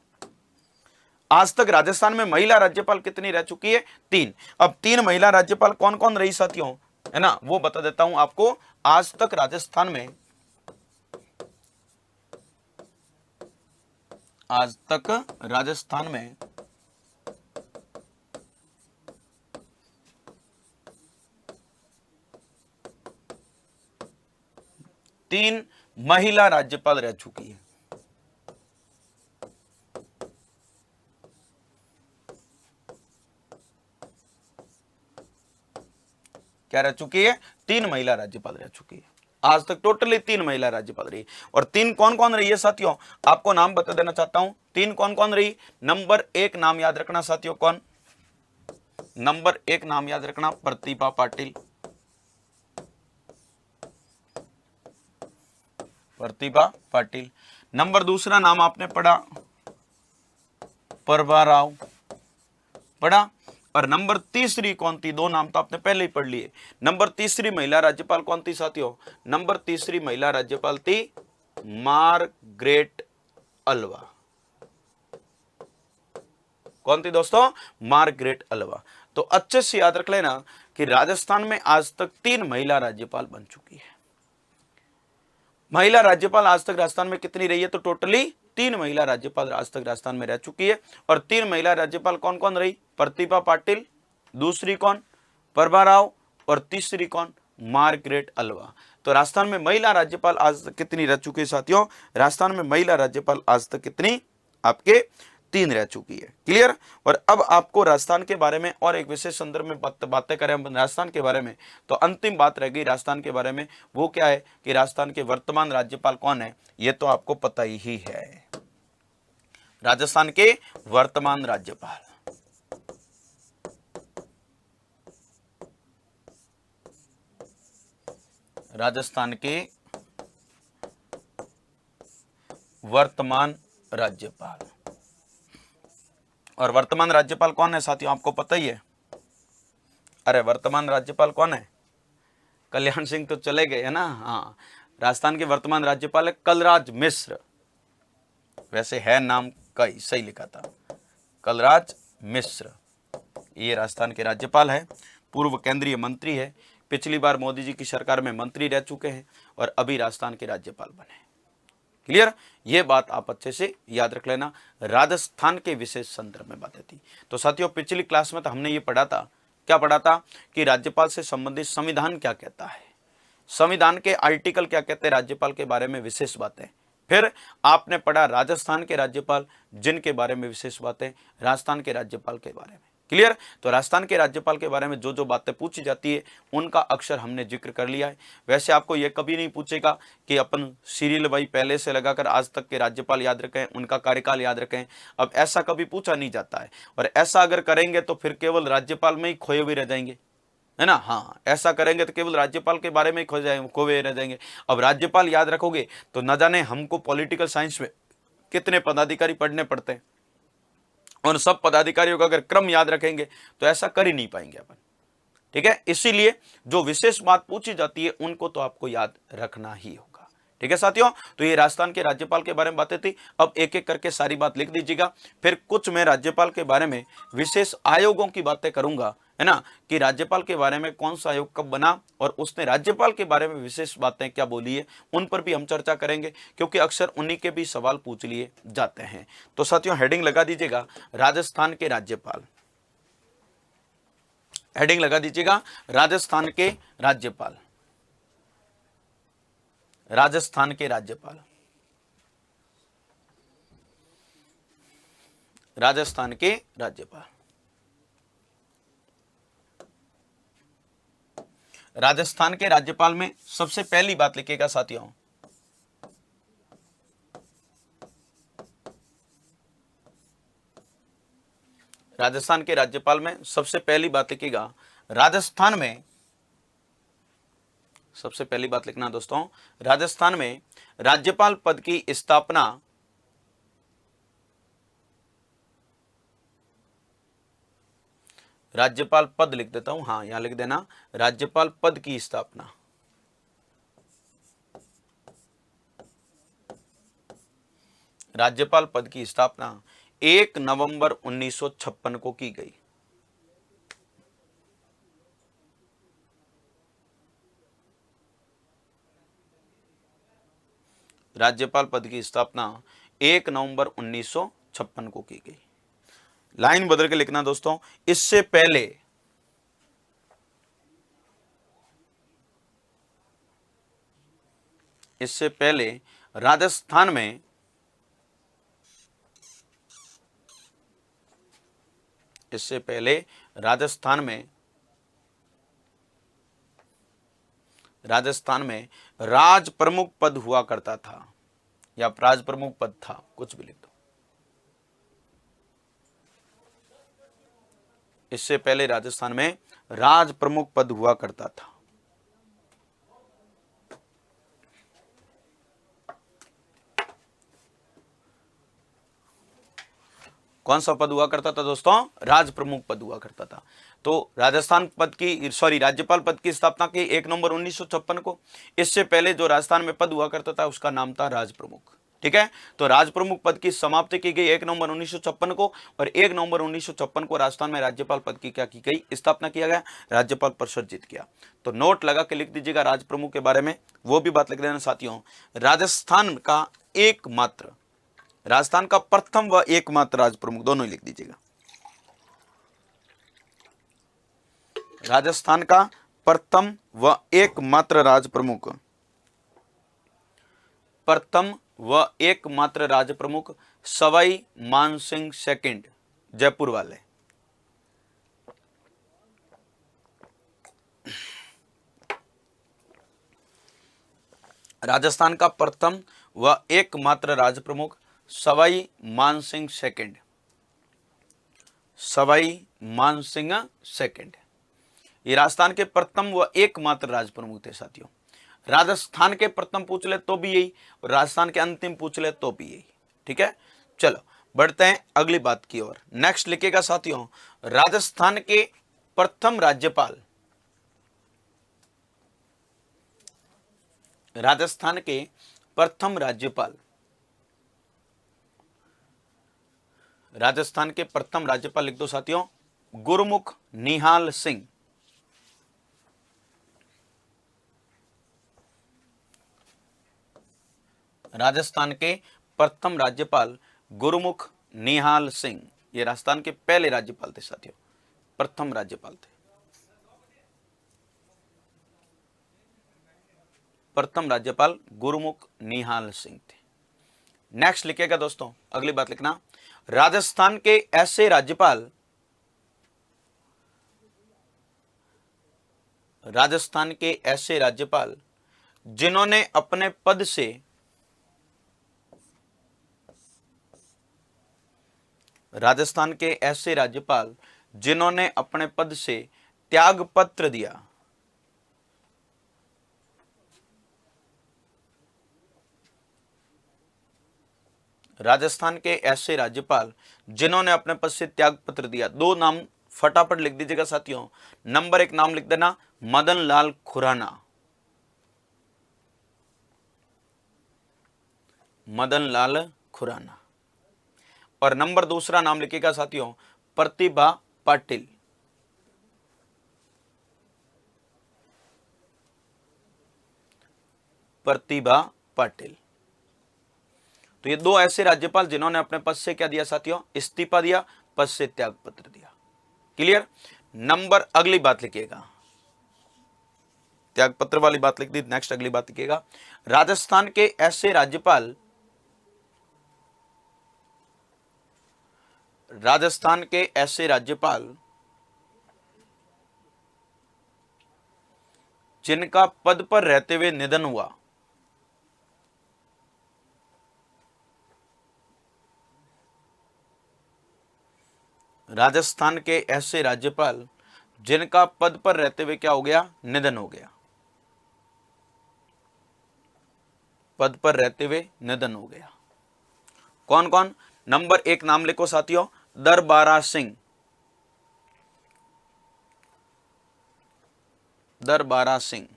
आज तक राजस्थान में महिला राज्यपाल कितनी रह चुकी है? 3। अब 3 महिला राज्यपाल कौन कौन रही साथियों, है ना, वो बता देता हूं आपको। आज तक राजस्थान में 3 महिला राज्यपाल रह चुकी है। क्या रह चुकी है? 3 महिला राज्यपाल रह चुकी है। आज तक टोटली 3 महिला राज्यपाल रही। और 3 कौन कौन रही है साथियों, आपको नाम बता देना चाहता हूं। 3 कौन कौन रही? नंबर 1 नाम याद रखना साथियों, कौन? नंबर 1 नाम याद रखना, प्रतिभा पाटिल। प्रतिभा पाटिल। नंबर दूसरा नाम आपने पढ़ा प्रभा राव, पढ़ा। और नंबर तीसरी कौन थी? 2 नाम तो आपने पहले ही पढ़ लिए। नंबर तीसरी महिला राज्यपाल कौन थी साथियों? नंबर तीसरी महिला राज्यपाल थी मार्गरेट अल्वा। कौन थी दोस्तों? Margaret Alva. तो अच्छे से याद रख लेना कि राजस्थान में आज तक 3 महिला राज्यपाल बन चुकी है। महिला राज्यपाल आज तक राजस्थान में कितनी रही है? तो टोटली 3 महिला राज्यपाल आज तक राजस्थान में रह चुकी है। और 3 महिला राज्यपाल कौन कौन रही? प्रतिभा पाटिल, दूसरी कौन? प्रभा राव, और तीसरी कौन? Margaret Alva. तो राजस्थान में महिला राज्यपाल आज तक कितनी रह चुकी है साथियों? राजस्थान में महिला राज्यपाल आज तक कितनी? आपके 3 रह चुकी है। क्लियर? और अब आपको राजस्थान के बारे में और एक विशेष संदर्भ में बातें करें हम राजस्थान के बारे में, तो अंतिम बात रह गई राजस्थान के बारे में। वो क्या है कि राजस्थान के वर्तमान राज्यपाल कौन है, ये तो आपको पता ही है। राजस्थान के वर्तमान राज्यपाल, राजस्थान के वर्तमान राज्यपाल। और वर्तमान राज्यपाल कौन है साथियों, आपको पता ही है। अरे वर्तमान राज्यपाल कौन है? कल्याण सिंह तो चले गए है ना। हाँ, राजस्थान के वर्तमान राज्यपाल है कलराज मिश्र। वैसे है नाम का ही सही लिखा था, कलराज मिश्र। ये राजस्थान के राज्यपाल है, पूर्व केंद्रीय मंत्री है, पिछली बार मोदी जी की सरकार में मंत्री रह चुके हैं और अभी राजस्थान के राज्यपाल बने। क्लियर? ये बात आप अच्छे से याद रख लेना। राजस्थान के विशेष संदर्भ में बातें थी। तो साथियों पिछली क्लास में तो हमने ये पढ़ा था, क्या पढ़ा था कि राज्यपाल से संबंधित संविधान क्या कहता है, संविधान के आर्टिकल क्या कहते हैं राज्यपाल के बारे में विशेष बातें। फिर आपने पढ़ा राजस्थान के राज्यपाल जिनके बारे में विशेष बातें, राजस्थान के राज्यपाल के बारे में। क्लियर? तो राजस्थान के राज्यपाल के बारे में जो जो बातें पूछी जाती है उनका अक्सर हमने जिक्र कर लिया है। वैसे आपको यह कभी नहीं पूछेगा कि अपन सीरियल वाइज पहले से लगाकर आज तक के राज्यपाल याद रखें, उनका कार्यकाल याद रखें। अब ऐसा कभी पूछा नहीं जाता है, और ऐसा अगर करेंगे तो फिर केवल राज्यपाल में ही खोए हुए रह जाएंगे, है ना। हाँ, ऐसा करेंगे तो केवल राज्यपाल के बारे में ही खोए रह जाएंगे। अब राज्यपाल याद रखोगे तो न जाने हमको पॉलिटिकल साइंस में कितने पदाधिकारी पढ़ने पड़ते हैं, उन सब पदाधिकारियों का अगर क्रम याद रखेंगे तो ऐसा कर ही नहीं पाएंगे अपन। ठीक है, इसीलिए जो विशेष बात पूछी जाती है उनको तो आपको याद रखना ही होगा। ठीक है साथियों, तो ये राजस्थान के राज्यपाल के बारे में बातें थी। अब एक एक करके सारी बात लिख दीजिएगा। फिर कुछ मैं राज्यपाल के बारे में विशेष आयोगों की बातें करूंगा, है ना, कि राज्यपाल के बारे में कौन सा आयोग कब बना और उसने राज्यपाल के बारे में विशेष बातें क्या बोली है, उन पर भी हम चर्चा करेंगे, क्योंकि अक्सर उन्हीं के भी सवाल पूछ लिए जाते हैं। तो साथियों हेडिंग लगा दीजिएगा, राजस्थान के राज्यपाल। हेडिंग लगा दीजिएगा, राजस्थान के राज्यपाल। राजस्थान के राज्यपाल, राजस्थान के राज्यपाल। राजस्थान के राज्यपाल में सबसे पहली बात लिखिएगा साथियों, राजस्थान के राज्यपाल में सबसे पहली बात लिखिएगा, राजस्थान में सबसे पहली बात लिखना दोस्तों, राजस्थान में राज्यपाल पद की स्थापना राज्यपाल पद लिख देता हूं, हां यहां लिख देना, राज्यपाल पद की स्थापना राज्यपाल पद की स्थापना 1 नवंबर 1956 को की गई। राज्यपाल पद की स्थापना 1 नवंबर 1956 को की गई। लाइन बदल के लिखना दोस्तों, इससे पहले राजस्थान में राजस्थान में राज प्रमुख पद हुआ करता था, या राज प्रमुख पद था, कुछ भी लिख दो। इससे पहले राजस्थान में राज प्रमुख पद हुआ करता था। कौन सा पद हुआ करता था दोस्तों? राज प्रमुख पद हुआ करता था। तो राज्यपाल पद की स्थापना की 1 नवंबर 1956 को। इससे पहले जो राजस्थान में पद हुआ करता था उसका नाम था राज प्रमुख। ठीक है, तो राज प्रमुख पद की समाप्ति की गई 1 नवंबर 1956 को, और 1 नवंबर 1956 को राजस्थान में राज्यपाल पद की क्या की गई? स्थापना किया गया, राज्यपाल परिषद जीत गया। तो नोट लगा के लिख दीजिएगा राज प्रमुख के बारे में, वो भी बात लिख देना साथियों। राजस्थान का प्रथम व एकमात्र राज प्रमुख, दोनों ही लिख दीजिएगा। राजस्थान का प्रथम व एकमात्र राज प्रमुख, सवाई मानसिंह सेकंड, जयपुर वाले। राजस्थान का प्रथम व एकमात्र राज प्रमुख सवाई मानसिंह सेकंड, ये राजस्थान के प्रथम व एकमात्र राज प्रमुख थे साथियों। राजस्थान के प्रथम पूछ ले तो भी यही, और राजस्थान के अंतिम पूछ ले तो भी यही। ठीक है, चलो बढ़ते हैं अगली बात की ओर। नेक्स्ट लिखिएगा साथियों, राजस्थान के प्रथम राज्यपाल, राजस्थान के प्रथम राज्यपाल लिख दो साथियों, गुरमुख निहाल सिंह। राजस्थान के प्रथम राज्यपाल गुरमुख निहाल सिंह, ये राजस्थान के पहले राज्यपाल थे साथियों, प्रथम राज्यपाल थे। प्रथम राज्यपाल गुरमुख निहाल सिंह थे। नेक्स्ट लिखिएगा दोस्तों, अगली बात लिखना, राजस्थान के ऐसे राज्यपाल जिन्होंने अपने पद से त्यागपत्र दिया। राजस्थान के ऐसे राज्यपाल जिन्होंने अपने पद से त्यागपत्र दिया, दो नाम फटाफट लिख दीजिएगा साथियों। नंबर 1 नाम लिख देना, मदन लाल खुराना। मदन लाल खुराना। और नंबर दूसरा नाम लिखिएगा साथियों, प्रतिभा पाटिल। प्रतिभा पाटिल। तो ये दो ऐसे राज्यपाल जिन्होंने अपने पद से क्या दिया साथियों, इस्तीफा दिया, पद से त्याग पत्र दिया। क्लियर। नंबर अगली बात लिखिएगा, त्याग पत्र वाली बात लिख दी, नेक्स्ट अगली बात लिखिएगा, राजस्थान के ऐसे राज्यपाल, राजस्थान के ऐसे राज्यपाल जिनका पद पर रहते हुए निधन हुआ। राजस्थान के ऐसे राज्यपाल जिनका पद पर रहते हुए क्या हो गया, निधन हो गया, पद पर रहते हुए निधन हो गया। कौन कौन? नंबर एक नाम लिखो साथियों, दरबारा सिंह। दरबारा सिंह।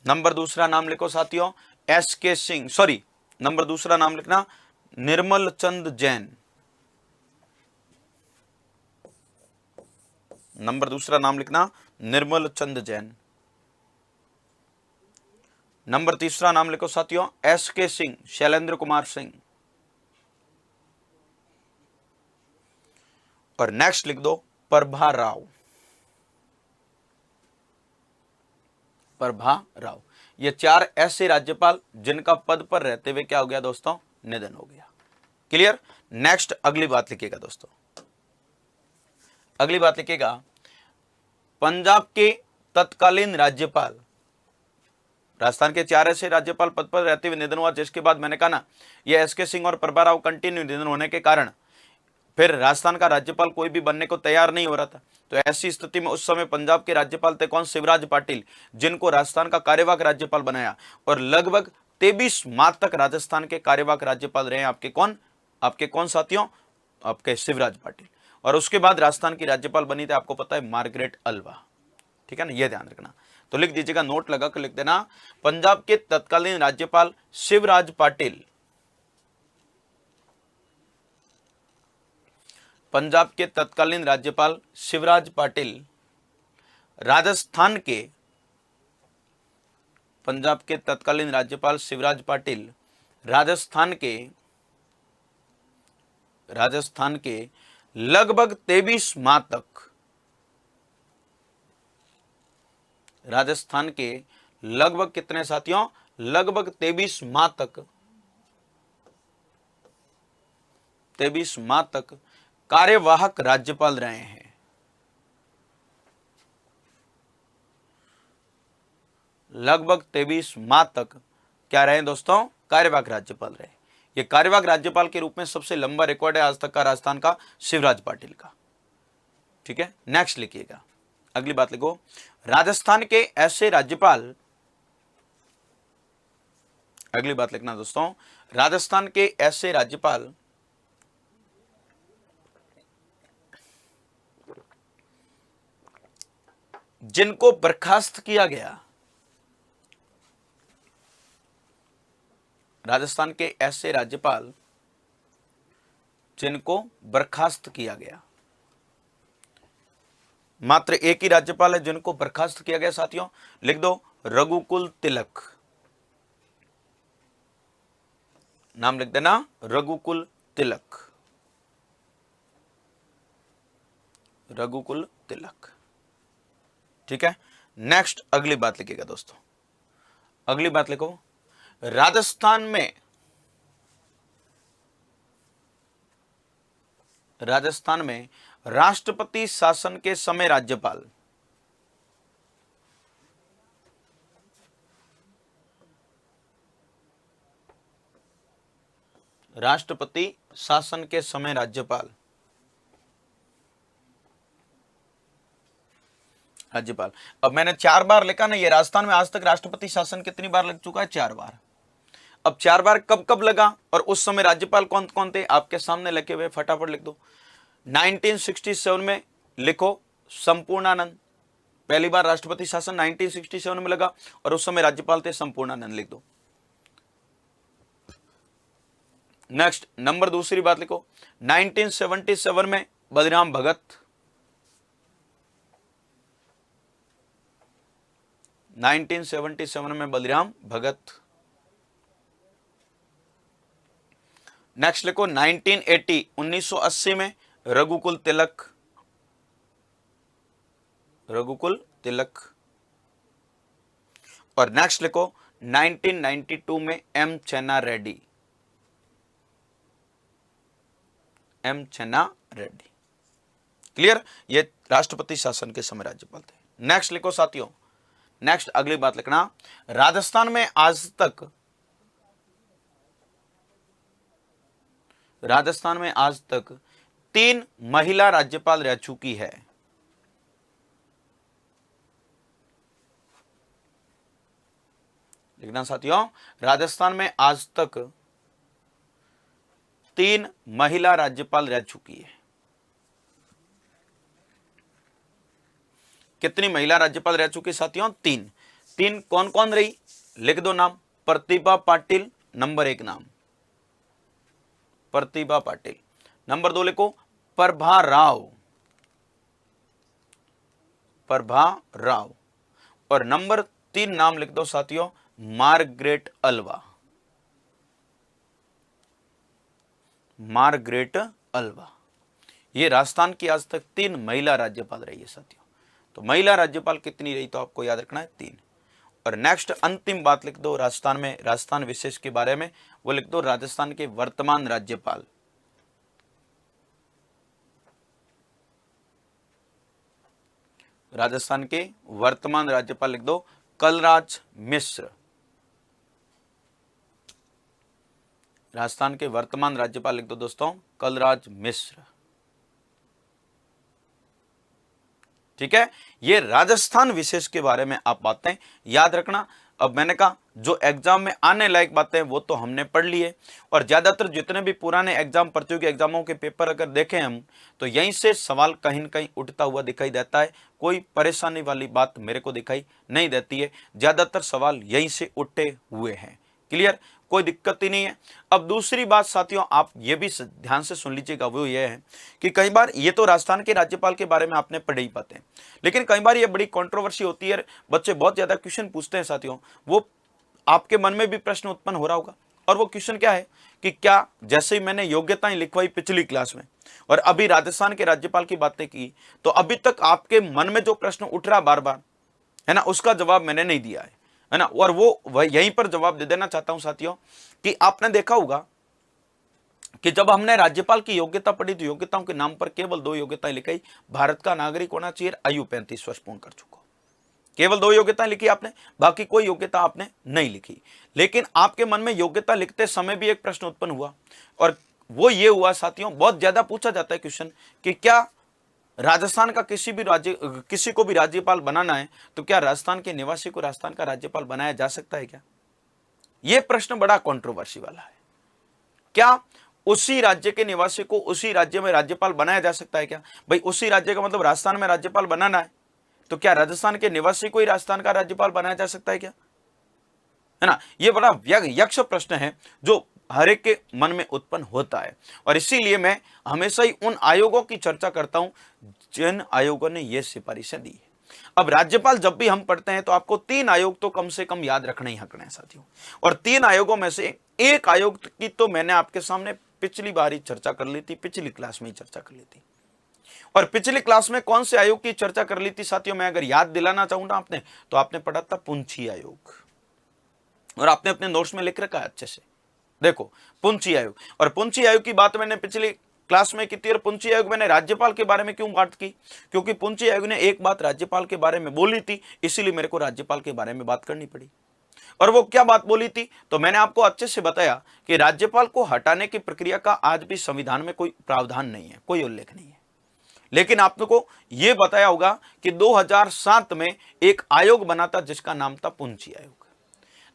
नंबर दूसरा नाम लिखो साथियों, एस के सिंह, सॉरी नंबर दूसरा नाम लिखना, निर्मल चंद जैन। नंबर दूसरा नाम लिखना, निर्मल चंद जैन। नंबर तीसरा नाम लिखो साथियों, एस के सिंह, शैलेंद्र कुमार सिंह। और नेक्स्ट लिख दो, प्रभा राव। प्रभा राव। ये चार ऐसे राज्यपाल जिनका पद पर रहते हुए क्या हो गया दोस्तों, निधन हो गया। क्लियर। नेक्स्ट अगली बात लिखिएगा दोस्तों, अगली बात लिखिएगा, पंजाब के तत्कालीन राज्यपाल, राजस्थान के चार ऐसे राज्यपाल पद पर रहते हुए निधन हुआ, जिसके बाद मैंने कहा ना, ये एस के सिंह और प्रभा राव कंटिन्यू निधन होने के कारण फिर राजस्थान का राज्यपाल कोई भी बनने को तैयार नहीं हो रहा था। तो ऐसी स्थिति में उस समय पंजाब के राज्यपाल थे कौन, शिवराज पाटिल, जिनको राजस्थान का कार्यवाहक राज्यपाल बनाया और लगभग 23 माह तक राजस्थान के कार्यवाहक राज्यपाल रहे आपके कौन, आपके कौन साथियों, आपके शिवराज पाटिल। और उसके बाद राजस्थान की राज्यपाल बनी थी, आपको पता है, मार्गरेट अल्वा। ठीक है ना, यह ध्यान रखना। तो लिख दीजिएगा, नोट लगा कर लिख देना, पंजाब के तत्कालीन राज्यपाल शिवराज पाटिल, पंजाब के तत्कालीन राज्यपाल शिवराज पाटिल, राजस्थान के, पंजाब के तत्कालीन राज्यपाल शिवराज पाटिल राजस्थान के लगभग 23 माह तक, राजस्थान के लगभग कितने साथियों, लगभग 23 माह तक, 23 माह तक कार्यवाहक राज्यपाल रहे हैं। लगभग 23 माह तक क्या रहे दोस्तों, कार्यवाहक राज्यपाल रहे। ये कार्यवाहक राज्यपाल के रूप में सबसे लंबा रिकॉर्ड है आज तक का राजस्थान का, शिवराज पाटिल का। ठीक है, नेक्स्ट लिखिएगा, अगली बात लिखो, राजस्थान के ऐसे राज्यपाल, अगली बात लिखना दोस्तों, राजस्थान के ऐसे राज्यपाल जिनको बर्खास्त किया गया, राजस्थान के ऐसे राज्यपाल जिनको बर्खास्त किया गया। मात्र एक ही राज्यपाल है जिनको बर्खास्त किया गया साथियों, लिख दो, रघुकुल तिलक। नाम लिख देना, रघुकुल तिलक, रघुकुल तिलक। ठीक है, नेक्स्ट अगली बात लिखिएगा दोस्तों, अगली बात लिखो, राजस्थान में राष्ट्रपति शासन के समय राज्यपाल, राष्ट्रपति शासन के समय राज्यपाल, राज्यपाल। अब मैंने 4 बार लिखा ना, ये राजस्थान में आज तक राष्ट्रपति शासन कितनी बार लग चुका है, 4 बार। अब 4 बार कब कब लगा और उस समय राज्यपाल कौन कौन थे, आपके सामने लिखे हुए, फटाफट लिख दो। 1967 में लिखो, संपूर्णानंद। पहली बार राष्ट्रपति शासन 1967 में लगा और उस समय राज्यपाल थे संपूर्णानंद, लिख दो। नेक्स्ट नंबर दूसरी बात लिखो, 1977 में बलिराम भगत, 1977 में बलिराम भगत। नेक्स्ट लिखो 1980 1980 में रघुकुल तिलक, रघुकुल तिलक। और नेक्स्ट लिखो 1992 में एम चन्ना रेड्डी, एम चन्ना रेड्डी। क्लियर, ये राष्ट्रपति शासन के समय राज्यपाल थे। नेक्स्ट लिखो साथियों, नेक्स्ट अगली बात लिखना, राजस्थान में आज तक, राजस्थान में आज तक 3 महिला राज्यपाल रह चुकी है। लिखना साथियों, राजस्थान में आज तक 3 महिला राज्यपाल रह चुकी है। कितनी महिला राज्यपाल रह चुकी साथियों? 3 कौन कौन रही? लिख दो नाम। प्रतिभा पाटिल नंबर 1 नाम, प्रतिभा पाटिल। नंबर 2 लिखो प्रभा राव, प्रभा राव। और नंबर 3 नाम लिख दो साथियों, मार्गरेट अल्वा, मार्गरेट अल्वा। ये राजस्थान की आज तक 3 महिला राज्यपाल रही है साथियों। तो महिला राज्यपाल कितनी रही तो आपको याद रखना है 3। और नेक्स्ट अंतिम बात लिख दो राजस्थान में, राजस्थान विशेष के बारे में, वो लिख दो राजस्थान के वर्तमान राज्यपाल, राजस्थान के वर्तमान राज्यपाल लिख दो कलराज मिश्र, राजस्थान के वर्तमान राज्यपाल लिख दो दोस्तों कलराज मिश्र। ठीक है, ये राजस्थान विशेष के बारे में आप बातें याद रखना। अब मैंने कहा जो एग्जाम में आने लायक बातें वो तो हमने पढ़ ली है, और ज्यादातर जितने भी पुराने एग्जाम, प्रतियोगी एग्जामों के पेपर अगर देखें हम, तो यहीं से सवाल कहीं न कहीं उठता हुआ दिखाई देता है। कोई परेशानी वाली बात मेरे को दिखाई नहीं देती है, ज्यादातर सवाल यहीं से उठे हुए हैं। क्लियर, कोई दिक्कत ही नहीं है। अब दूसरी बात साथियों, आप ये भी ध्यान से सुन लीजिएगा, वो ये है कि कई बार ये तो राजस्थान के राज्यपाल के बारे में आपने पढ़े ही पाते हैं, लेकिन कई बार ये बड़ी कंट्रोवर्सी होती है, बच्चे बहुत ज्यादा क्वेश्चन पूछते हैं साथियों। वो आपके मन में भी प्रश्न उत्पन्न हो रहा होगा, और वो क्वेश्चन क्या है कि क्या जैसे ही मैंने योग्यताएं लिखवाई पिछली क्लास में और अभी राजस्थान के राज्यपाल की बातें की, तो अभी तक आपके मन में जो प्रश्न उठ रहा बार बार है ना, उसका जवाब मैंने नहीं दिया है ना। और वो यहीं पर जवाब दे देना चाहता हूं साथियों कि आपने देखा होगा कि जब हमने राज्यपाल की योग्यता पढ़ी तो योग्यताओं के नाम पर केवल 2 योग्यताएं लिखी। भारत का नागरिक होना चाहिए, आयु 35 वर्ष पूर्ण कर चुका। केवल 2 योग्यताएं लिखी आपने, बाकी कोई योग्यता आपने नहीं लिखी। लेकिन आपके मन में योग्यता लिखते समय भी एक प्रश्न उत्पन्न हुआ, और वो ये हुआ साथियों, बहुत ज्यादा पूछा जाता है क्वेश्चन कि क्या राजस्थान का किसी को भी राज्यपाल बनाना है तो क्या राजस्थान के निवासी को राजस्थान का राज्यपाल बनाया जा सकता है क्या? यह प्रश्न बड़ा कंट्रोवर्सी वाला है। क्या उसी राज्य के निवासी को उसी राज्य में राज्यपाल बनाया जा सकता है क्या? भाई उसी राज्य का मतलब राजस्थान में राज्यपाल बनाना है, तो क्या राजस्थान के निवासी को ही राजस्थान का राज्यपाल बनाया जा सकता है क्या? है ना, यह बड़ा यक्ष प्रश्न है जो हर एक के मन में उत्पन्न होता है, और इसीलिए मैं हमेशा ही उन आयोगों की चर्चा करता हूं जिन आयोगों ने ये सिफारिशें दी है। अब राज्यपाल जब भी हम पढ़ते हैं तो आपको 3 आयोग तो कम से कम याद रखना ही हकने हैं साथियों, और 3 आयोगों में से एक आयोग की तो मैंने आपके सामने पिछली बार ही चर्चा कर ली थी, पिछली क्लास में ही चर्चा कर ली थी। और पिछली क्लास में कौन से आयोग की चर्चा कर ली थी साथियों, मैं अगर याद दिलाना चाहूंगा आपने, तो आपने पढ़ा था पुंछी आयोग, और आपने अपने नोट्स में लिख रखा है अच्छे से। देखो पुंछी आयोग, और पुंछी आयोग की बात मैंने पिछली क्लास में की थी, और पुंछी आयोग मैंने राज्यपाल के बारे में क्यों बात की, क्योंकि पुंछी आयोग ने एक बात राज्यपाल के बारे में बोली थी, इसीलिए मेरे को राज्यपाल के बारे में बात करनी पड़ी। और वो क्या बात बोली थी, तो मैंने आपको अच्छे से बताया कि राज्यपाल को हटाने की प्रक्रिया का आज भी संविधान में कोई प्रावधान नहीं है, कोई उल्लेख नहीं है। लेकिन आपको यह बताया होगा कि 2007 में एक आयोग बना था जिसका नाम था पुंछी आयोग।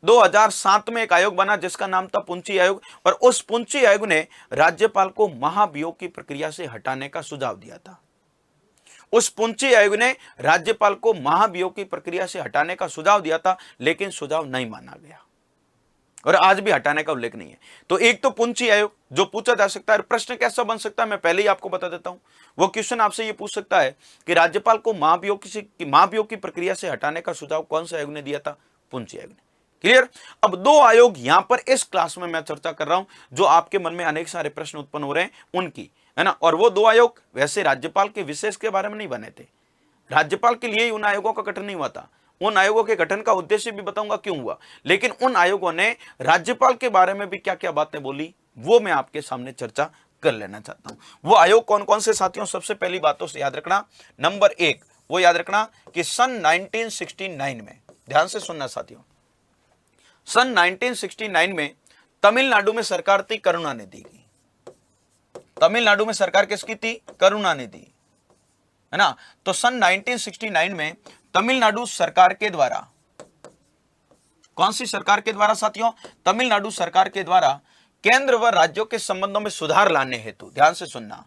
2007 में एक आयोग बना जिसका नाम था पुंछी आयोग, और उस पुंछी आयोग ने राज्यपाल को महाभियोग की प्रक्रिया से हटाने का सुझाव दिया था। उस पुंची आयोग ने राज्यपाल को महाभियोग की प्रक्रिया से हटाने का सुझाव दिया था, लेकिन सुझाव नहीं माना गया और आज भी हटाने का उल्लेख नहीं है। तो एक तो पुंची आयोग जो पूछा जा सकता है, प्रश्न कैसा बन सकता है मैं पहले ही आपको बता देता हूं। वो क्वेश्चन आपसे ये पूछ सकता है कि राज्यपाल को महाभियोग की प्रक्रिया से हटाने का सुझाव कौन सा आयोग ने दिया था? पुंची आयोग ने। क्लियर? अब दो आयोग यहां पर इस क्लास में मैं चर्चा कर रहा हूं जो आपके मन में अनेक सारे प्रश्न उत्पन्न हो रहे हैं उनकी, है ना। और वो दो आयोग वैसे राज्यपाल के विशेष के बारे में नहीं बने थे, राज्यपाल के लिए ही उन आयोगों का गठन नहीं हुआ था। उन आयोगों के गठन का उद्देश्य भी बताऊंगा क्यों हुआ, लेकिन उन आयोगों ने राज्यपाल के बारे में भी क्या क्या बातें बोली वो मैं आपके सामने चर्चा कर लेना चाहता हूं। वो आयोग कौन कौन से साथियों? सबसे पहली बातों से याद रखना, नंबर एक वो याद रखना कि सन 1969 में, ध्यान से सुनना साथियों, सन 1969 में तमिलनाडु में सरकार थी करुणानिधि की। तमिलनाडु में सरकार किसकी थी? करुणानिधि, है ना। तो सन 1969 में तमिलनाडु सरकार के द्वारा, कौन सी सरकार के द्वारा साथियों? तमिलनाडु सरकार के द्वारा केंद्र व राज्यों के संबंधों में सुधार लाने हेतु, ध्यान से सुनना,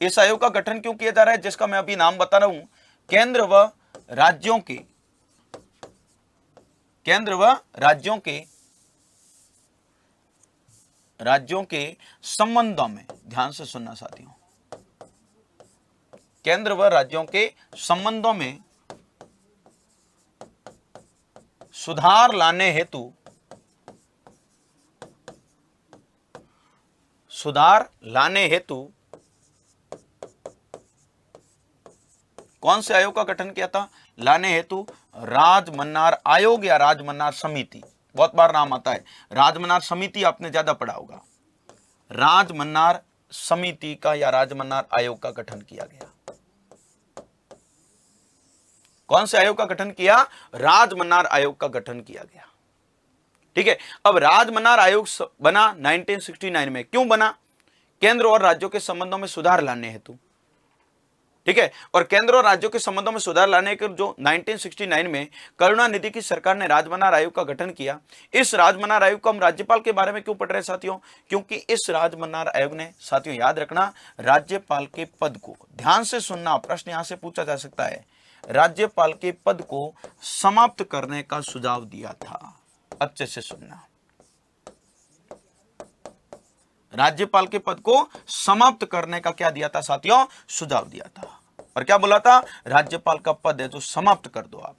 इस आयोग का गठन क्यों किया जा रहा है जिसका मैं अभी नाम बता रहा हूं, केंद्र व राज्यों के संबंधों में, ध्यान से सुनना साथियों, केंद्र व राज्यों के संबंधों में सुधार लाने हेतु कौन से आयोग का गठन किया था? लाने हेतु राजमन्नार आयोग या राजमन्नार समिति, बहुत बार नाम आता है राजमन्नार समिति, आपने ज्यादा पढ़ा होगा। राजमन्नार समिति का या राजमन्नार आयोग का गठन किया गया। कौन से आयोग का गठन किया? राजमन्नार आयोग का गठन किया गया। ठीक है। अब राजमन्नार आयोग बना 1969 में, क्यों बना? केंद्र और राज्यों के संबंधों में सुधार लाने हेतु। ठीक है। और केंद्र और राज्यों के संबंधों में सुधार लाने के जो 1969 में करुणानिधि की सरकार ने राजमन्नार आयोग का गठन किया। इस राजमन्नार आयोग को हम राज्यपाल के बारे में क्यों पढ़ रहे हैं साथियों? क्योंकि इस राजमन्नार आयोग ने साथियों याद रखना राज्यपाल के पद को, ध्यान से सुनना, प्रश्न यहां से पूछा जा सकता है, राज्यपाल के पद को समाप्त करने का सुझाव दिया था। अच्छे से सुनना, राज्यपाल के पद को समाप्त करने का क्या दिया था साथियों? सुझाव दिया था। और क्या बोला था? राज्यपाल का पद है जो समाप्त कर दो आप,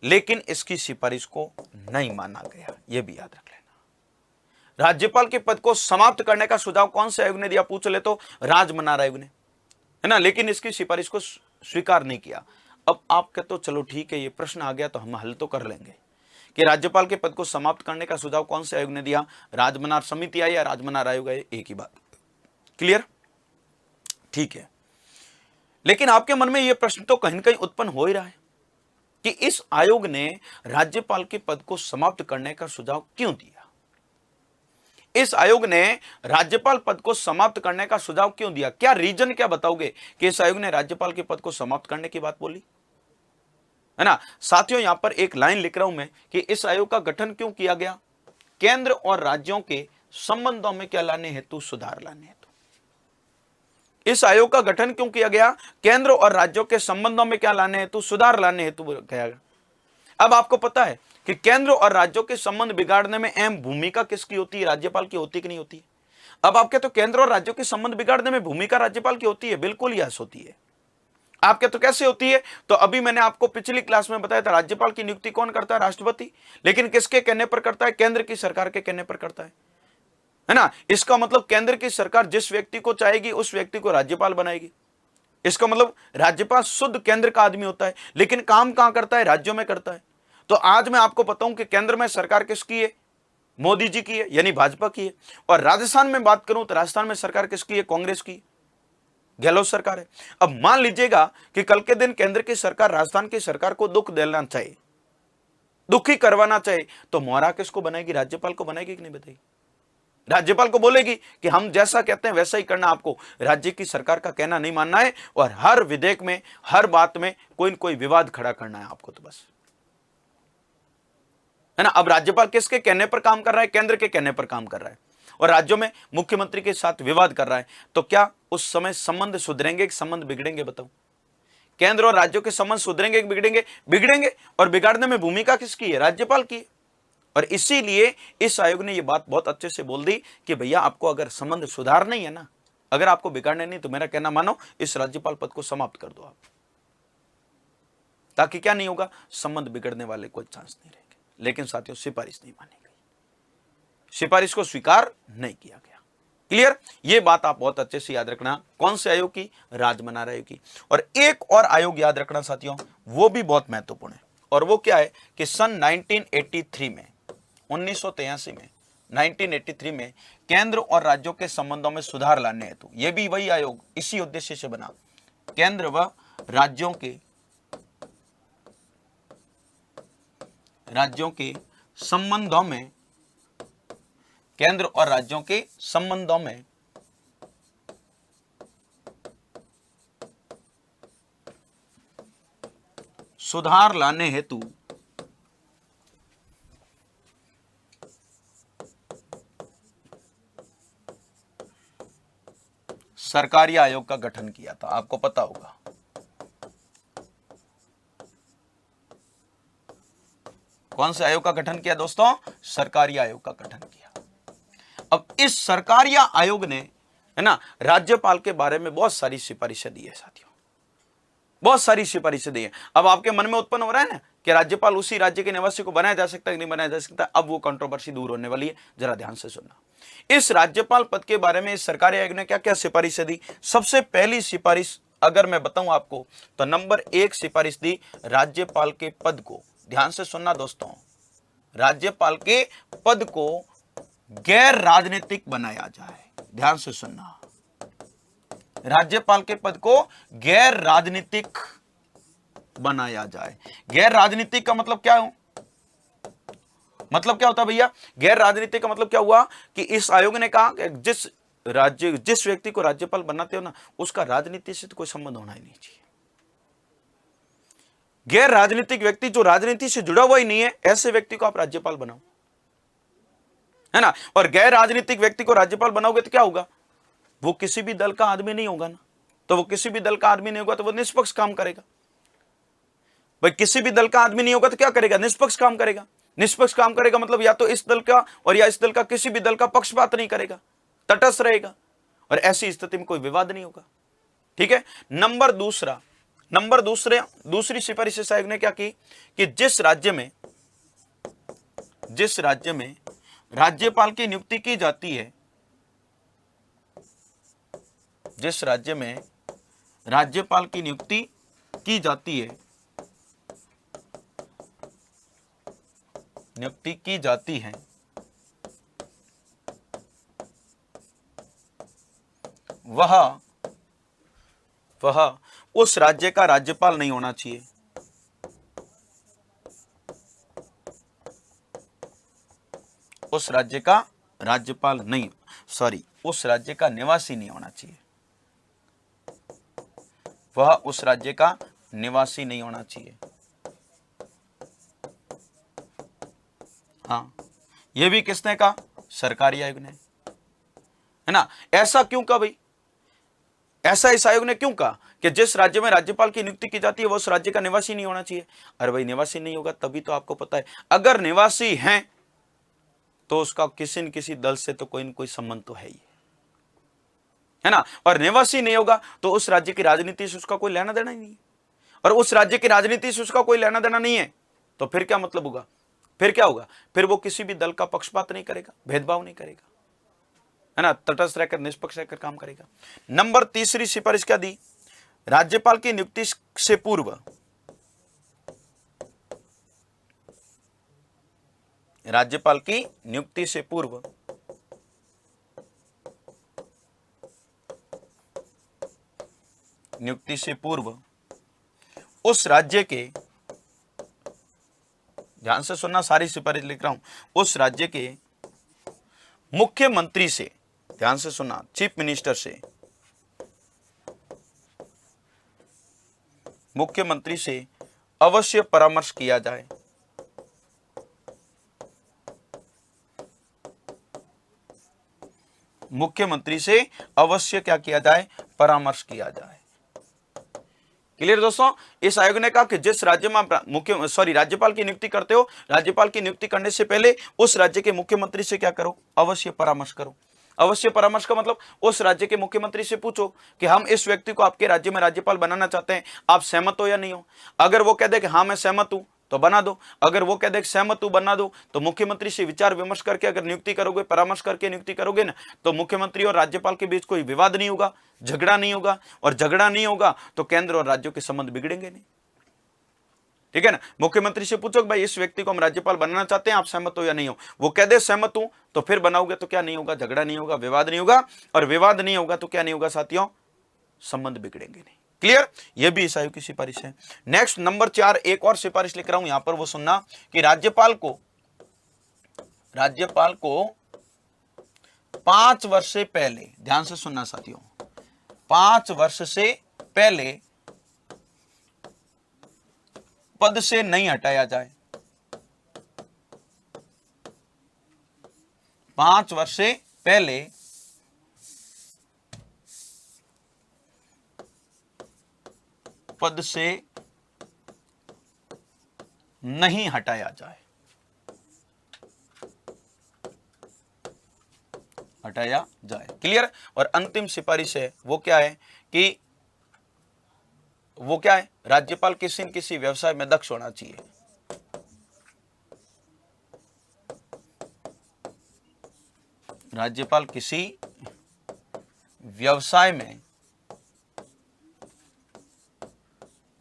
लेकिन इसकी सिफारिश को नहीं माना गया, यह भी याद रख लेना। राज्यपाल के पद को समाप्त करने का सुझाव कौन से आयोग ने दिया? पूछ ले तो राजमन्नार आयोग ने, है ना, लेकिन इसकी सिफारिश को स्वीकार नहीं किया। अब आप कहते हो चलो ठीक है, ये प्रश्न आ गया तो हम हल तो कर लेंगे कि राज्यपाल के पद को समाप्त करने का सुझाव कौन से आयोग ने दिया? राजमन्नार समिति आई या राजमन्नार आयोग आई? एक ही बात। क्लियर? ठीक है। लेकिन आपके मन में यह प्रश्न तो कहीं न कहीं उत्पन्न हो ही रहा है कि इस आयोग ने राज्यपाल के पद को समाप्त करने का सुझाव क्यों दिया? इस आयोग ने राज्यपाल पद को समाप्त करने का सुझाव क्यों दिया? क्या रीजन क्या बताओगे कि इस आयोग ने राज्यपाल के पद को समाप्त करने की बात बोली, है ना। साथियों यहां पर एक लाइन लिख रहा हूं मैं कि इस आयोग का गठन क्यों किया गया? केंद्र और राज्यों के संबंधों में क्या लाने हेतु? सुधार लाने हेतु। इस आयोग का गठन क्यों किया गया? केंद्र और राज्यों के संबंधों में क्या लाने हेतु? सुधार लाने हेतु किया गया। अब आपको पता है कि केंद्र और राज्यों के संबंध बिगाड़ने में अहम भूमिका किसकी होती है? राज्यपाल की होती कि नहीं होती? अब आप कहते हो केंद्र और राज्यों के संबंध बिगाड़ने में भूमिका राज्यपाल की होती है, बिल्कुल यस होती है। आप कहते हो कैसे होती है? तो अभी मैंने आपको पिछली क्लास में बताया था राज्यपाल की नियुक्ति कौन करता है? राष्ट्रपति। लेकिन किसके कहने पर करता है? केंद्र की सरकार के कहने पर करता है ना। इसका मतलब केंद्र की सरकार जिस व्यक्ति को चाहेगी उस व्यक्ति को राज्यपाल बनाएगी। इसका मतलब राज्यपाल शुद्ध केंद्र का आदमी होता है, लेकिन काम कहां करता है? राज्यों में करता है। तो आज मैं आपको बताऊं कि केंद्र में सरकार किसकी है? मोदी जी की है, यानी भाजपा की है। और राजस्थान में बात करूं तो राजस्थान में सरकार किसकी है? कांग्रेस की, गहलोत सरकार है। अब मान लीजिएगा कि कल के दिन केंद्र की सरकार राजस्थान की सरकार को दुख देना चाहे, दुखी करवाना चाहे, तो मोहरा किसको बनाएगी? राज्यपाल को बनाएगी कि नहीं बताएगी? राज्यपाल को बोलेगी कि हम जैसा कहते हैं वैसा ही करना, आपको राज्य की सरकार का कहना नहीं मानना है और हर विधेयक में, हर बात में कोई न कोई विवाद खड़ा करना है आपको, तो बस, है ना। अब राज्यपाल किसके कहने पर काम कर रहा है? केंद्र के कहने पर काम कर रहा है और राज्यों में मुख्यमंत्री के साथ विवाद कर रहा है। तो क्या उस समय संबंध सुधरेंगे कि संबंध बिगड़ेंगे? बताओ। केंद्र और राज्यों के संबंध सुधरेंगे कि बिगड़ेंगे? बिगड़ेंगे। और बिगाड़ने में भूमिका किसकी है? राज्यपाल की है। और इसीलिए इस आयोग ने यह बात बहुत अच्छे से बोल दी कि भैया आपको अगर संबंध सुधारना ही है ना, अगर आपको बिगाड़ने नहीं, तो मेरा कहना मानो, इस राज्यपाल पद को समाप्त कर दो आप, ताकि क्या नहीं होगा, संबंध बिगड़ने वाले कोई चांस नहीं रहेंगे। लेकिन साथियों, सिफारिश नहीं मानी गई, सिफारिश को स्वीकार नहीं किया गया। क्लियर? ये बात आप बहुत अच्छे से याद रखना। कौन से आयोग की? राजमनार आयोग की। और एक और आयोग याद रखना साथियों, वो भी बहुत महत्वपूर्ण है, और वो क्या है कि सन 1983 में, 1983 में, 1983 में केंद्र और राज्यों के संबंधों में सुधार लाने हेतु, यह भी वही आयोग इसी उद्देश्य से बना, केंद्र व राज्यों के संबंधों में, केंद्र और राज्यों के संबंधों में सुधार लाने हेतु सरकारी आयोग का गठन किया था। आपको पता होगा, कौन से आयोग का गठन किया दोस्तों? सरकारी आयोग का गठन किया। अब इस सरकारी आयोग ने, है ना, राज्यपाल के बारे में बहुत सारी सिफारिशें दी है साथियों, बहुत सारी सिफारिशें दी है। अब आपके मन में उत्पन्न हो रहा है ना कि राज्यपाल उसी राज्य के निवासी को बनाया जा सकता है कि नहीं बनाया जा सकता। अब वो कंट्रोवर्सी दूर होने वाली है, जरा ध्यान से सुनना। इस राज्यपाल पद के बारे में इस सरकारी आयोग ने क्या क्या सिफारिशें दी? सबसे पहली सिफारिश अगर मैं बताऊं आपको, तो नंबर 1 सिफारिश दी, राज्यपाल के पद को, ध्यान से सुनना दोस्तों, राज्यपाल के पद को गैर राजनीतिक बनाया जाए। ध्यान से सुनना, राज्यपाल के पद को गैर राजनीतिक बनाया जाए। गैर राजनीतिक का मतलब क्या हो? मतलब क्या होता है भैया? गैर राजनीतिक का मतलब क्या हुआ कि इस आयोग ने कहा कि जिस व्यक्ति को राज्यपाल बनाते हो ना, उसका राजनीति से तो कोई संबंध होना ही नहीं चाहिए। गैर राजनीतिक व्यक्ति, जो राजनीति से जुड़ा हुआ ही नहीं है, ऐसे व्यक्ति को आप राज्यपाल बनाओ, है ना। और गैर राजनीतिक व्यक्ति को राज्यपाल बनाओगे तो क्या होगा? वो किसी भी दल का आदमी नहीं होगा ना। तो वो किसी भी दल का आदमी नहीं होगा तो वो निष्पक्ष काम करेगा। भाई किसी भी दल का आदमी नहीं होगा तो क्या करेगा? निष्पक्ष काम करेगा। निष्पक्ष काम करेगा मतलब या तो इस दल का और या इस दल का, किसी भी दल का पक्षपात नहीं करेगा, तटस्थ रहेगा, और ऐसी स्थिति में कोई विवाद नहीं होगा। ठीक है। दूसरी सिफारिश इस आयोग ने क्या की कि जिस राज्य में राज्यपाल की नियुक्ति की जाती है, जिस राज्य में राज्यपाल की नियुक्ति की जाती है, वह उस राज्य का राज्यपाल नहीं होना चाहिए। उस राज्य का राज्यपाल नहीं, उस राज्य का निवासी नहीं होना चाहिए। वह उस राज्य का निवासी नहीं होना चाहिए। हाँ, यह भी किसने कहा? सरकारी आयोग ने, है ना। ऐसा क्यों कहा भाई? ऐसा इस आयोग ने क्यों कहा कि जिस राज्य में राज्यपाल की नियुक्ति की जाती है वो उस राज्य का निवासी नहीं होना चाहिए? अरे भाई निवासी नहीं होगा तभी तो आपको पता है, अगर निवासी हैं तो उसका किसी न किसी दल से तो कोई न कोई संबंध तो है ना। और निवासी नहीं होगा तो उस राज्य की राजनीति से उसका कोई लेना देना ही नहीं है, और उस राज्य की राजनीति से उसका कोई लेना देना नहीं है, तो फिर क्या मतलब होगा? फिर क्या होगा? फिर वो किसी भी दल का पक्षपात नहीं करेगा, भेदभाव नहीं करेगा, है ना, तटस्थ रहकर, निष्पक्ष रहकर काम करेगा। नंबर तीसरी सिफारिश क्या दी? राज्यपाल की नियुक्ति से पूर्व उस राज्य के, ध्यान से सुनना, सारी सिफारिश लिख रहा हूं, उस राज्य के मुख्यमंत्री से, ध्यान से सुनना, चीफ मिनिस्टर से, मुख्यमंत्री से अवश्य परामर्श किया जाए। मुख्यमंत्री से अवश्य क्या किया जाए? परामर्श किया जाए। क्लियर दोस्तों। इस आयोग ने कहा कि जिस राज्य में आप राज्यपाल की नियुक्ति करते हो, राज्यपाल की नियुक्ति करने से पहले उस राज्य के मुख्यमंत्री से क्या करो, अवश्य परामर्श करो। अवश्य परामर्श का मतलब उस राज्य के मुख्यमंत्री से पूछो कि हम इस व्यक्ति को आपके राज्य में राज्यपाल बनाना चाहते हैं, आप सहमत हो या नहीं हो। अगर वो कह दे कि हाँ मैं सहमत हूं तो बना दो, अगर वो कह दे सहमत हूं बना दो, तो मुख्यमंत्री से विचार विमर्श करके अगर नियुक्ति करोगे, परामर्श करके नियुक्ति करोगे ना, तो मुख्यमंत्री और राज्यपाल के बीच कोई विवाद नहीं होगा, झगड़ा नहीं होगा, और झगड़ा नहीं होगा तो केंद्र और राज्यों के संबंध बिगड़ेंगे नहीं। ठीक है ना। मुख्यमंत्री से पूछो भाई इस व्यक्ति को हम राज्यपाल बनाना चाहते हैं, आप सहमत हो या नहीं हो। वो कह दे सहमत हूं, तो फिर बनाओगे तो क्या नहीं होगा, झगड़ा नहीं होगा, विवाद नहीं होगा, और विवाद नहीं होगा तो क्या नहीं होगा साथियों, संबंध बिगड़ेंगे नहीं। क्लियर। यह भी इस आयोग की सिफारिश है। नेक्स्ट नंबर 4, एक और सिफारिश लिख रहा हूं यहां पर, वो सुनना कि राज्यपाल को 5 वर्ष से पहले, ध्यान से सुनना साथियों, 5 वर्ष से पहले पद से नहीं हटाया जाए। 5 वर्ष से पहले पद से नहीं हटाया जाए, हटाया जाए। क्लियर। और अंतिम सिफारिश है वो क्या है कि राज्यपाल किसी न किसी व्यवसाय में दक्ष होना चाहिए। राज्यपाल किसी व्यवसाय में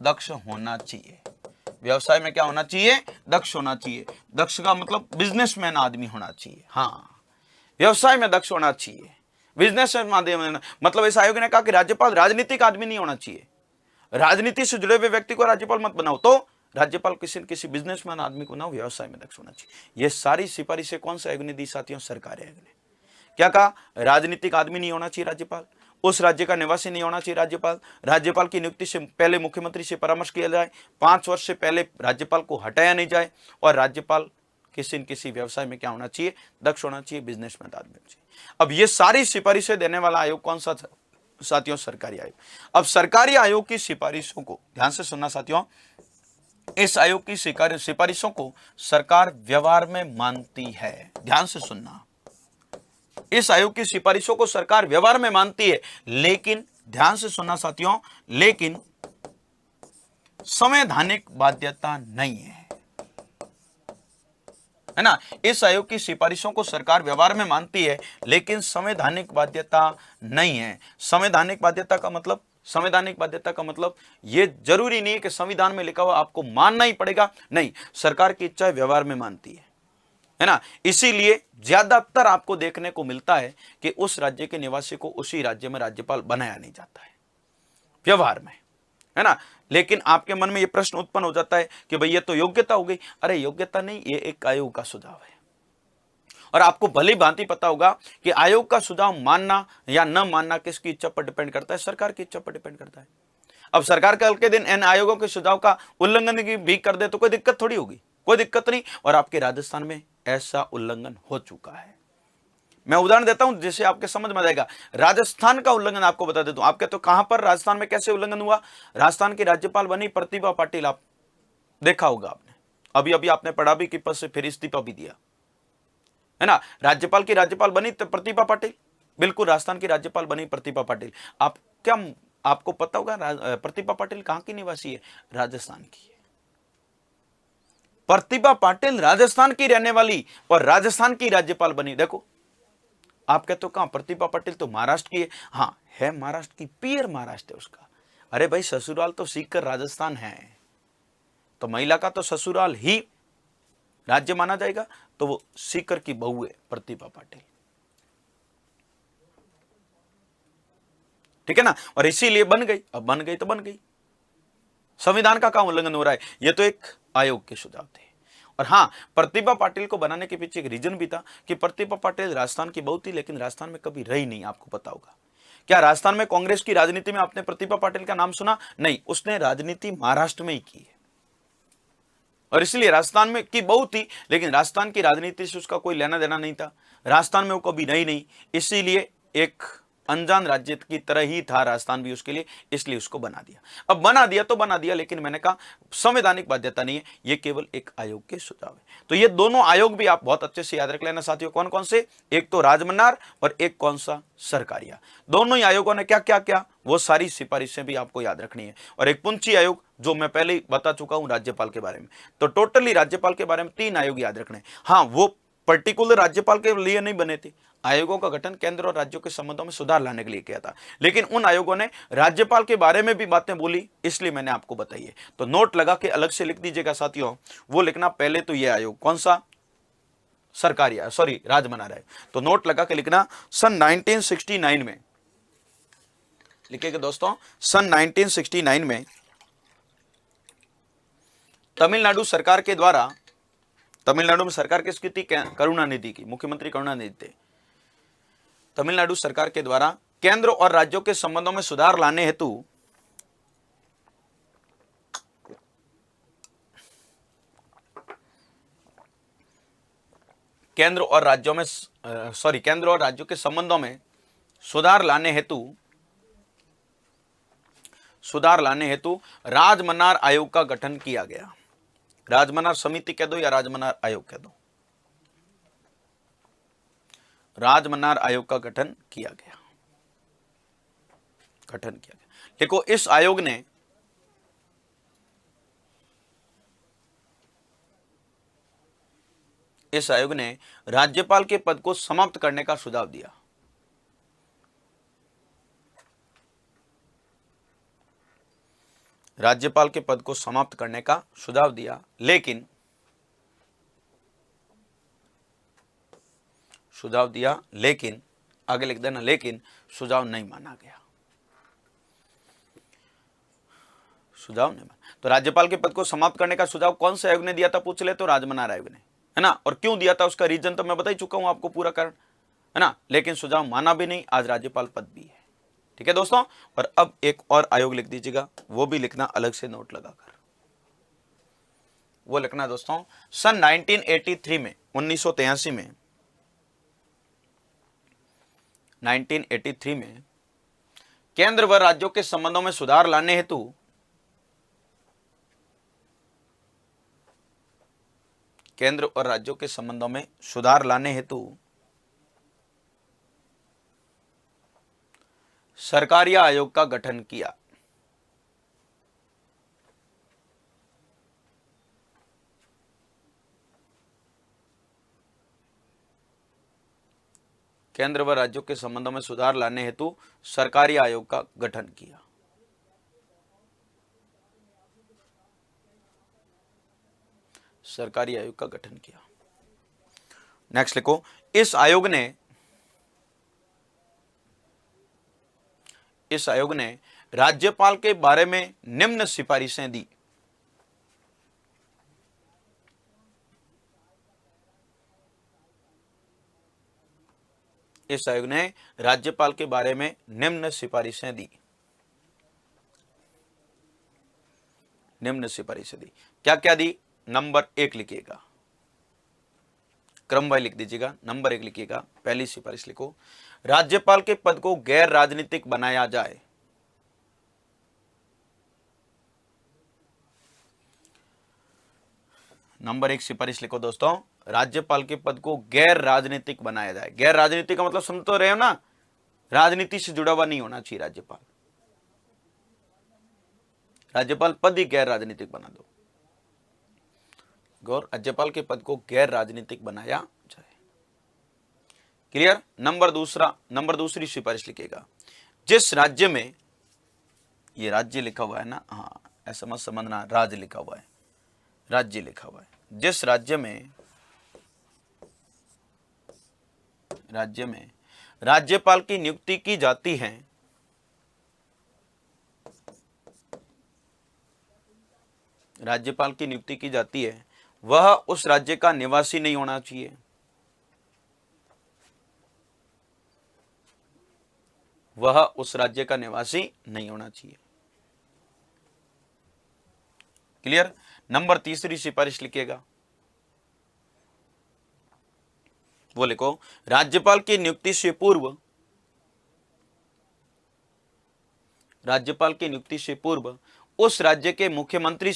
दक्ष होना चाहिए। व्यवसाय में क्या होना चाहिए, दक्ष होना चाहिए। दक्ष का मतलब बिजनेसमैन आदमी होना चाहिए। हाँ, व्यवसाय में दक्ष होना चाहिए, बिजनेसमैन। मतलब इस आयोग ने कहा कि राज्यपाल राजनीतिक आदमी नहीं होना चाहिए। राजनीति से जुड़े हुए व्यक्ति को राज्यपाल मत बनाओ, तो राज्यपाल किसी न किसी बिजनेसमैन आदमी को बनाओ, व्यवसाय में दक्ष होना चाहिए। ये सारी सिफारिशें कौन से आयोग ने दी साथियों, सरकारी आयोग ने। क्या कहा, राजनीतिक आदमी नहीं होना चाहिए राज्यपाल, उस राज्य का निवासी नहीं होना चाहिए राज्यपाल, राज्यपाल की नियुक्ति से पहले मुख्यमंत्री से परामर्श किया जाए, 5 वर्ष से पहले राज्यपाल को हटाया नहीं जाए, और राज्यपाल किसी न किसी व्यवसाय में क्या होना चाहिए, दक्ष होना चाहिए, बिजनेसमैन आदमी होना चाहिए। अब ये सारी सिफारिशें देने वाला आयोग कौन सा था साथियों, सरकारी आयोग। अब सरकारी आयोग की सिफारिशों को ध्यान से सुनना साथियों, इस आयोग की सिफारिशों को सरकार व्यवहार में मानती है। ध्यान से सुनना, इस आयोग की सिफारिशों को सरकार व्यवहार में मानती है, लेकिन ध्यान से सुनना साथियों, लेकिन संवैधानिक बाध्यता नहीं है ना। इस आयोग की सिफारिशों को सरकार व्यवहार में मानती है, लेकिन संवैधानिक बाध्यता नहीं है। संवैधानिक बाध्यता का मतलब यह जरूरी नहीं है कि संविधान में लिखा हुआ आपको मानना ही पड़ेगा, नहीं, सरकार की इच्छा व्यवहार में मानती है ना। इसीलिए ज्यादातर आपको देखने को मिलता है कि उस राज्य के निवासी को उसी राज्य में राज्यपाल बनाया नहीं जाता है व्यवहार में, है ना। लेकिन आपके मन में यह प्रश्न उत्पन्न हो जाता है कि भाई ये तो योग्यता हो गई। अरे योग्यता नहीं, ये एक आयोग का सुझाव है, और आपको भली भांति पता होगा कि आयोग का सुझाव मानना या न मानना किसकी इच्छा पर डिपेंड करता है, सरकार की इच्छा पर डिपेंड करता है। अब सरकार कल के दिन इन आयोगों के सुझाव का उल्लंघन भी कर दे तो कोई दिक्कत थोड़ी होगी, कोई दिक्कत नहीं। और आपके राजस्थान में ऐसा उल्लंघन हो चुका है। मैं उदाहरण देता हूं जिससे आपके समझ में आएगा। राजस्थान का उल्लंघन आपको बता देता हूं। आपके तो कहां पर, राजस्थान में कैसे उल्लंघन हुआ। राजस्थान की राज्यपाल बनी प्रतिभा पाटिल, आप देखा होगा आपने, अभी अभी आपने पढ़ा भी कि पद से फिर इस्तीफा भी दिया, है ना। राज्यपाल की राज्यपाल बनी प्रतिभा पाटिल, बिल्कुल राजस्थान की राज्यपाल बनी प्रतिभा पाटिल। आपको पता होगा प्रतिभा पाटिल कहां की निवासी है, राजस्थान की है। प्रतिभा पाटिल राजस्थान की रहने वाली और राजस्थान की राज्यपाल बनी। देखो आप कहते हो कहां, प्रतिभा पाटिल तो महाराष्ट्र की है। हाँ है, महाराष्ट्र की, पीयर महाराष्ट्र है उसका। अरे भाई ससुराल तो सीकर राजस्थान है, तो महिला का तो ससुराल ही राज्य माना जाएगा, तो वो सीकर की बहू है प्रतिभा पाटिल, ठीक है ना। और इसीलिए बन गई, अब बन गई तो बन गई। संविधान का कहां उल्लंघन हो रहा है, ये तो एक आयोग के सुझाव थे। और हाँ, प्रतिभा पाटिल को बनाने के पीछे एक रीजन भी था कि प्रतिभा पाटिल राजस्थान की बहू थी, लेकिन राजस्थान में कभी रही नहीं। आपको पता होगा क्या, राजस्थान में कांग्रेस की राजनीति में आपने प्रतिभा पाटिल का नाम सुना? नहीं, उसने राजनीति महाराष्ट्र में ही की है, और इसलिए राजस्थान में की बहू थी, लेकिन राजस्थान की राजनीति से उसका कोई लेना देना नहीं था। राजस्थान में वो कभी रही नहीं, इसीलिए एक अनजान राज्य की तरह ही था राजस्थान भी उसके लिए, इसलिए उसको बना दिया। अब बना दिया तो बना दिया, लेकिन मैंने कहा संवैधानिक बाध्यता नहीं है, ये केवल एक आयोग के सुझाव है। तो ये दोनों आयोग भी आप बहुत अच्छे से याद रख लेना साथियों। कौन कौन से? एक तो राजमन्नार और एक कौन सा? सरकारिया। दोनों ही आयोगों ने क्या क्या किया, वो सारी सिफारिशें भी आपको याद रखनी है। और एक पुंछी आयोग जो मैं पहले ही बता चुका हूं राज्यपाल के बारे में। तो टोटली राज्यपाल के बारे में 3 आयोग याद रखने। हाँ, वो पर्टिकुलर राज्यपाल के लिए नहीं बने थे। आयोगों का गठन केंद्र और राज्यों के संबंधों में सुधार लाने के लिए किया था, लेकिन उन आयोगों ने राज्यपाल के बारे में भी बातें बोली, इसलिए मैंने आपको बताई है। तो नोट लगा के अलग से लिख दीजिएगा साथियों। वो लिखना पहले तो ये आयोग कौन सा? सरकारी, सॉरी राजमन्नार आयोग। तो नोट लगा के लिखना सन 1969 में लिखिएगा दोस्तों। सन 1969 में तमिलनाडु सरकार के द्वारा, तमिलनाडु में सरकार किसकी थी? करुणानिधि की, मुख्यमंत्री करुणानिधि थे। तमिलनाडु सरकार के द्वारा केंद्र और राज्यों के संबंधों में सुधार लाने हेतु केंद्र और राज्यों के संबंधों में सुधार लाने हेतु राजमन्नार आयोग का गठन किया गया। राजमन्नार समिति कह दो या राजमन्नार आयोग कह दो, राजमन्नार आयोग का गठन किया गया। देखो, इस आयोग ने राज्यपाल के पद को समाप्त करने का सुझाव दिया। राज्यपाल के पद को समाप्त करने का सुझाव दिया, लेकिन आगे लिख देना, लेकिन सुझाव नहीं माना गया। तो राज्यपाल के पद को समाप्त करने का सुझाव कौन से आयोग ने दिया था पूछ ले तो राजमन्नार आयोग ने, है ना। और क्यों दिया था उसका रीजन तो मैं बता ही चुका हूं आपको, पूरा कारण, है ना। लेकिन सुझाव माना भी नहीं, आज राज्यपाल पद भी है। ठीक है दोस्तों। और अब एक और आयोग लिख दीजिएगा, वो भी लिखना अलग से नोट लगाकर। वो लिखना दोस्तों सन 1983 में, 1983 में 1983 में केंद्र व राज्यों के संबंधों में सुधार लाने हेतु केंद्र और राज्यों के संबंधों में सुधार लाने हेतु सरकारिया आयोग का गठन किया। केंद्र व राज्यों के संबंधों में सुधार लाने हेतु सरकारी आयोग का गठन किया। सरकारी आयोग का गठन किया। नेक्स्ट लिखो, इस आयोग ने राज्यपाल के बारे में निम्न सिफारिशें दी। इस आयोग ने राज्यपाल के बारे में निम्न सिफारिशें दी। क्या क्या दी? नंबर 1 लिखिएगा, क्रमवार लिख दीजिएगा। नंबर 1 लिखिएगा, पहली सिफारिश लिखो, राज्यपाल के पद को गैर राजनीतिक बनाया जाए। नंबर 1 सिफारिश लिखो दोस्तों, राज्यपाल के पद को गैर राजनीतिक बनाया जाए। गैर राजनीतिक का मतलब समझ तो रहे हो ना, राजनीति से जुड़ा हुआ नहीं होना चाहिए राज्यपाल पद ही गैर राजनीतिक बना दो। गौर, राज्यपाल के पद को गैर राजनीतिक बनाया जाए। क्लियर। नंबर दूसरी सिफारिश लिखेगा, जिस राज्य में, ये राज्य लिखा हुआ है ना, हाँ ऐसा मत समझना, राज्य लिखा हुआ है, जिस राज्य में राज्यपाल की नियुक्ति की जाती है, वह उस राज्य का निवासी नहीं होना चाहिए। क्लियर। नंबर तीसरी सिफारिश लिखिएगा, वो लिखो, राज्यपाल की नियुक्ति से पूर्व राज्यपाल की नियुक्ति से पूर्व उस राज्य के मुख्यमंत्री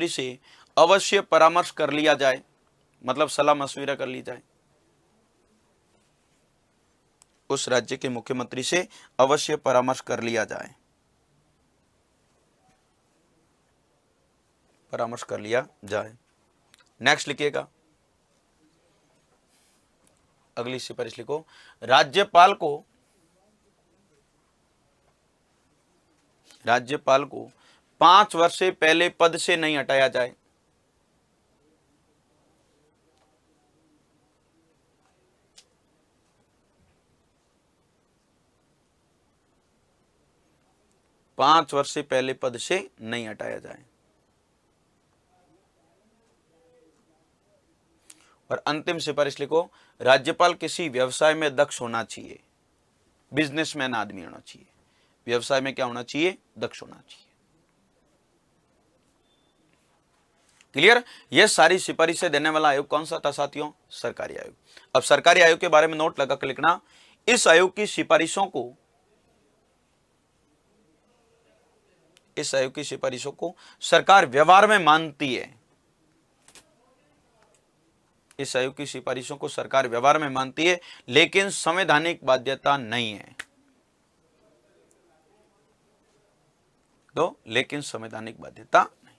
से अवश्य परामर्श कर लिया जाए, मतलब सलाह मशविरा कर ली जाए। उस राज्य के मुख्यमंत्री से अवश्य परामर्श कर लिया जाए, परामर्श कर लिया जाए। नेक्स्ट लिखिएगा, अगली सिफारिश लिखो, राज्यपाल को 5 वर्ष से पहले पद से नहीं हटाया जाए। पांच वर्ष से पहले पद से नहीं हटाया जाए। और अंतिम सिफारिश लिखो, राज्यपाल किसी व्यवसाय में दक्ष होना चाहिए, बिजनेसमैन आदमी होना चाहिए। व्यवसाय में क्या होना चाहिए? दक्ष होना चाहिए। क्लियर? यह सारी सिफारिशें देने वाला आयोग कौन सा था साथियों? सरकारी आयोग। अब सरकारी आयोग के बारे में नोट लगाकर लिखना, इस आयोग की सिफारिशों को सरकार व्यवहार में मानती है। इस आयोग की सिफारिशों को सरकार व्यवहार में मानती है, लेकिन संवैधानिक बाध्यता नहीं है। लेकिन संवैधानिक बाध्यता नहीं।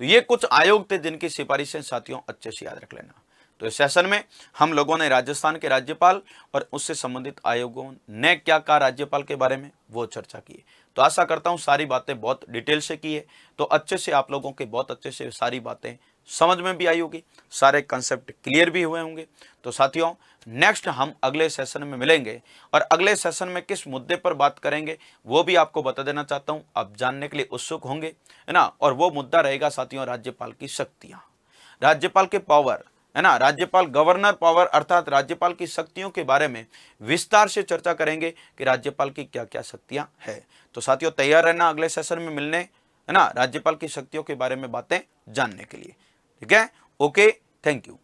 तो ये कुछ आयोग थे जिनकी सिफारिशें साथियों अच्छे से याद रख लेना। तो इस सेशन में हम लोगों ने राजस्थान के राज्यपाल और उससे संबंधित आयोगों ने क्या कहा राज्यपाल के बारे में वो चर्चा की। तो आशा करता हूं सारी बातें बहुत डिटेल से की है, तो अच्छे से आप लोगों के बहुत अच्छे से सारी बातें समझ में भी आई होगी, सारे कंसेप्ट क्लियर भी हुए होंगे। तो साथियों नेक्स्ट हम अगले सेशन में मिलेंगे और अगले सेशन में किस मुद्दे पर बात करेंगे वो भी आपको बता देना चाहता हूं, आप जानने के लिए उत्सुक होंगे, है ना। और वो मुद्दा रहेगा साथियों राज्यपाल की शक्तियां, राज्यपाल के पावर, है ना, राज्यपाल गवर्नर पावर अर्थात राज्यपाल की शक्तियों के बारे में विस्तार से चर्चा करेंगे कि राज्यपाल की क्या क्या शक्तियां है। तो साथियों तैयार रहना अगले सेशन में मिलने, है ना, राज्यपाल की शक्तियों के बारे में बातें जानने के लिए। ठीक है, ओके, थैंक यू।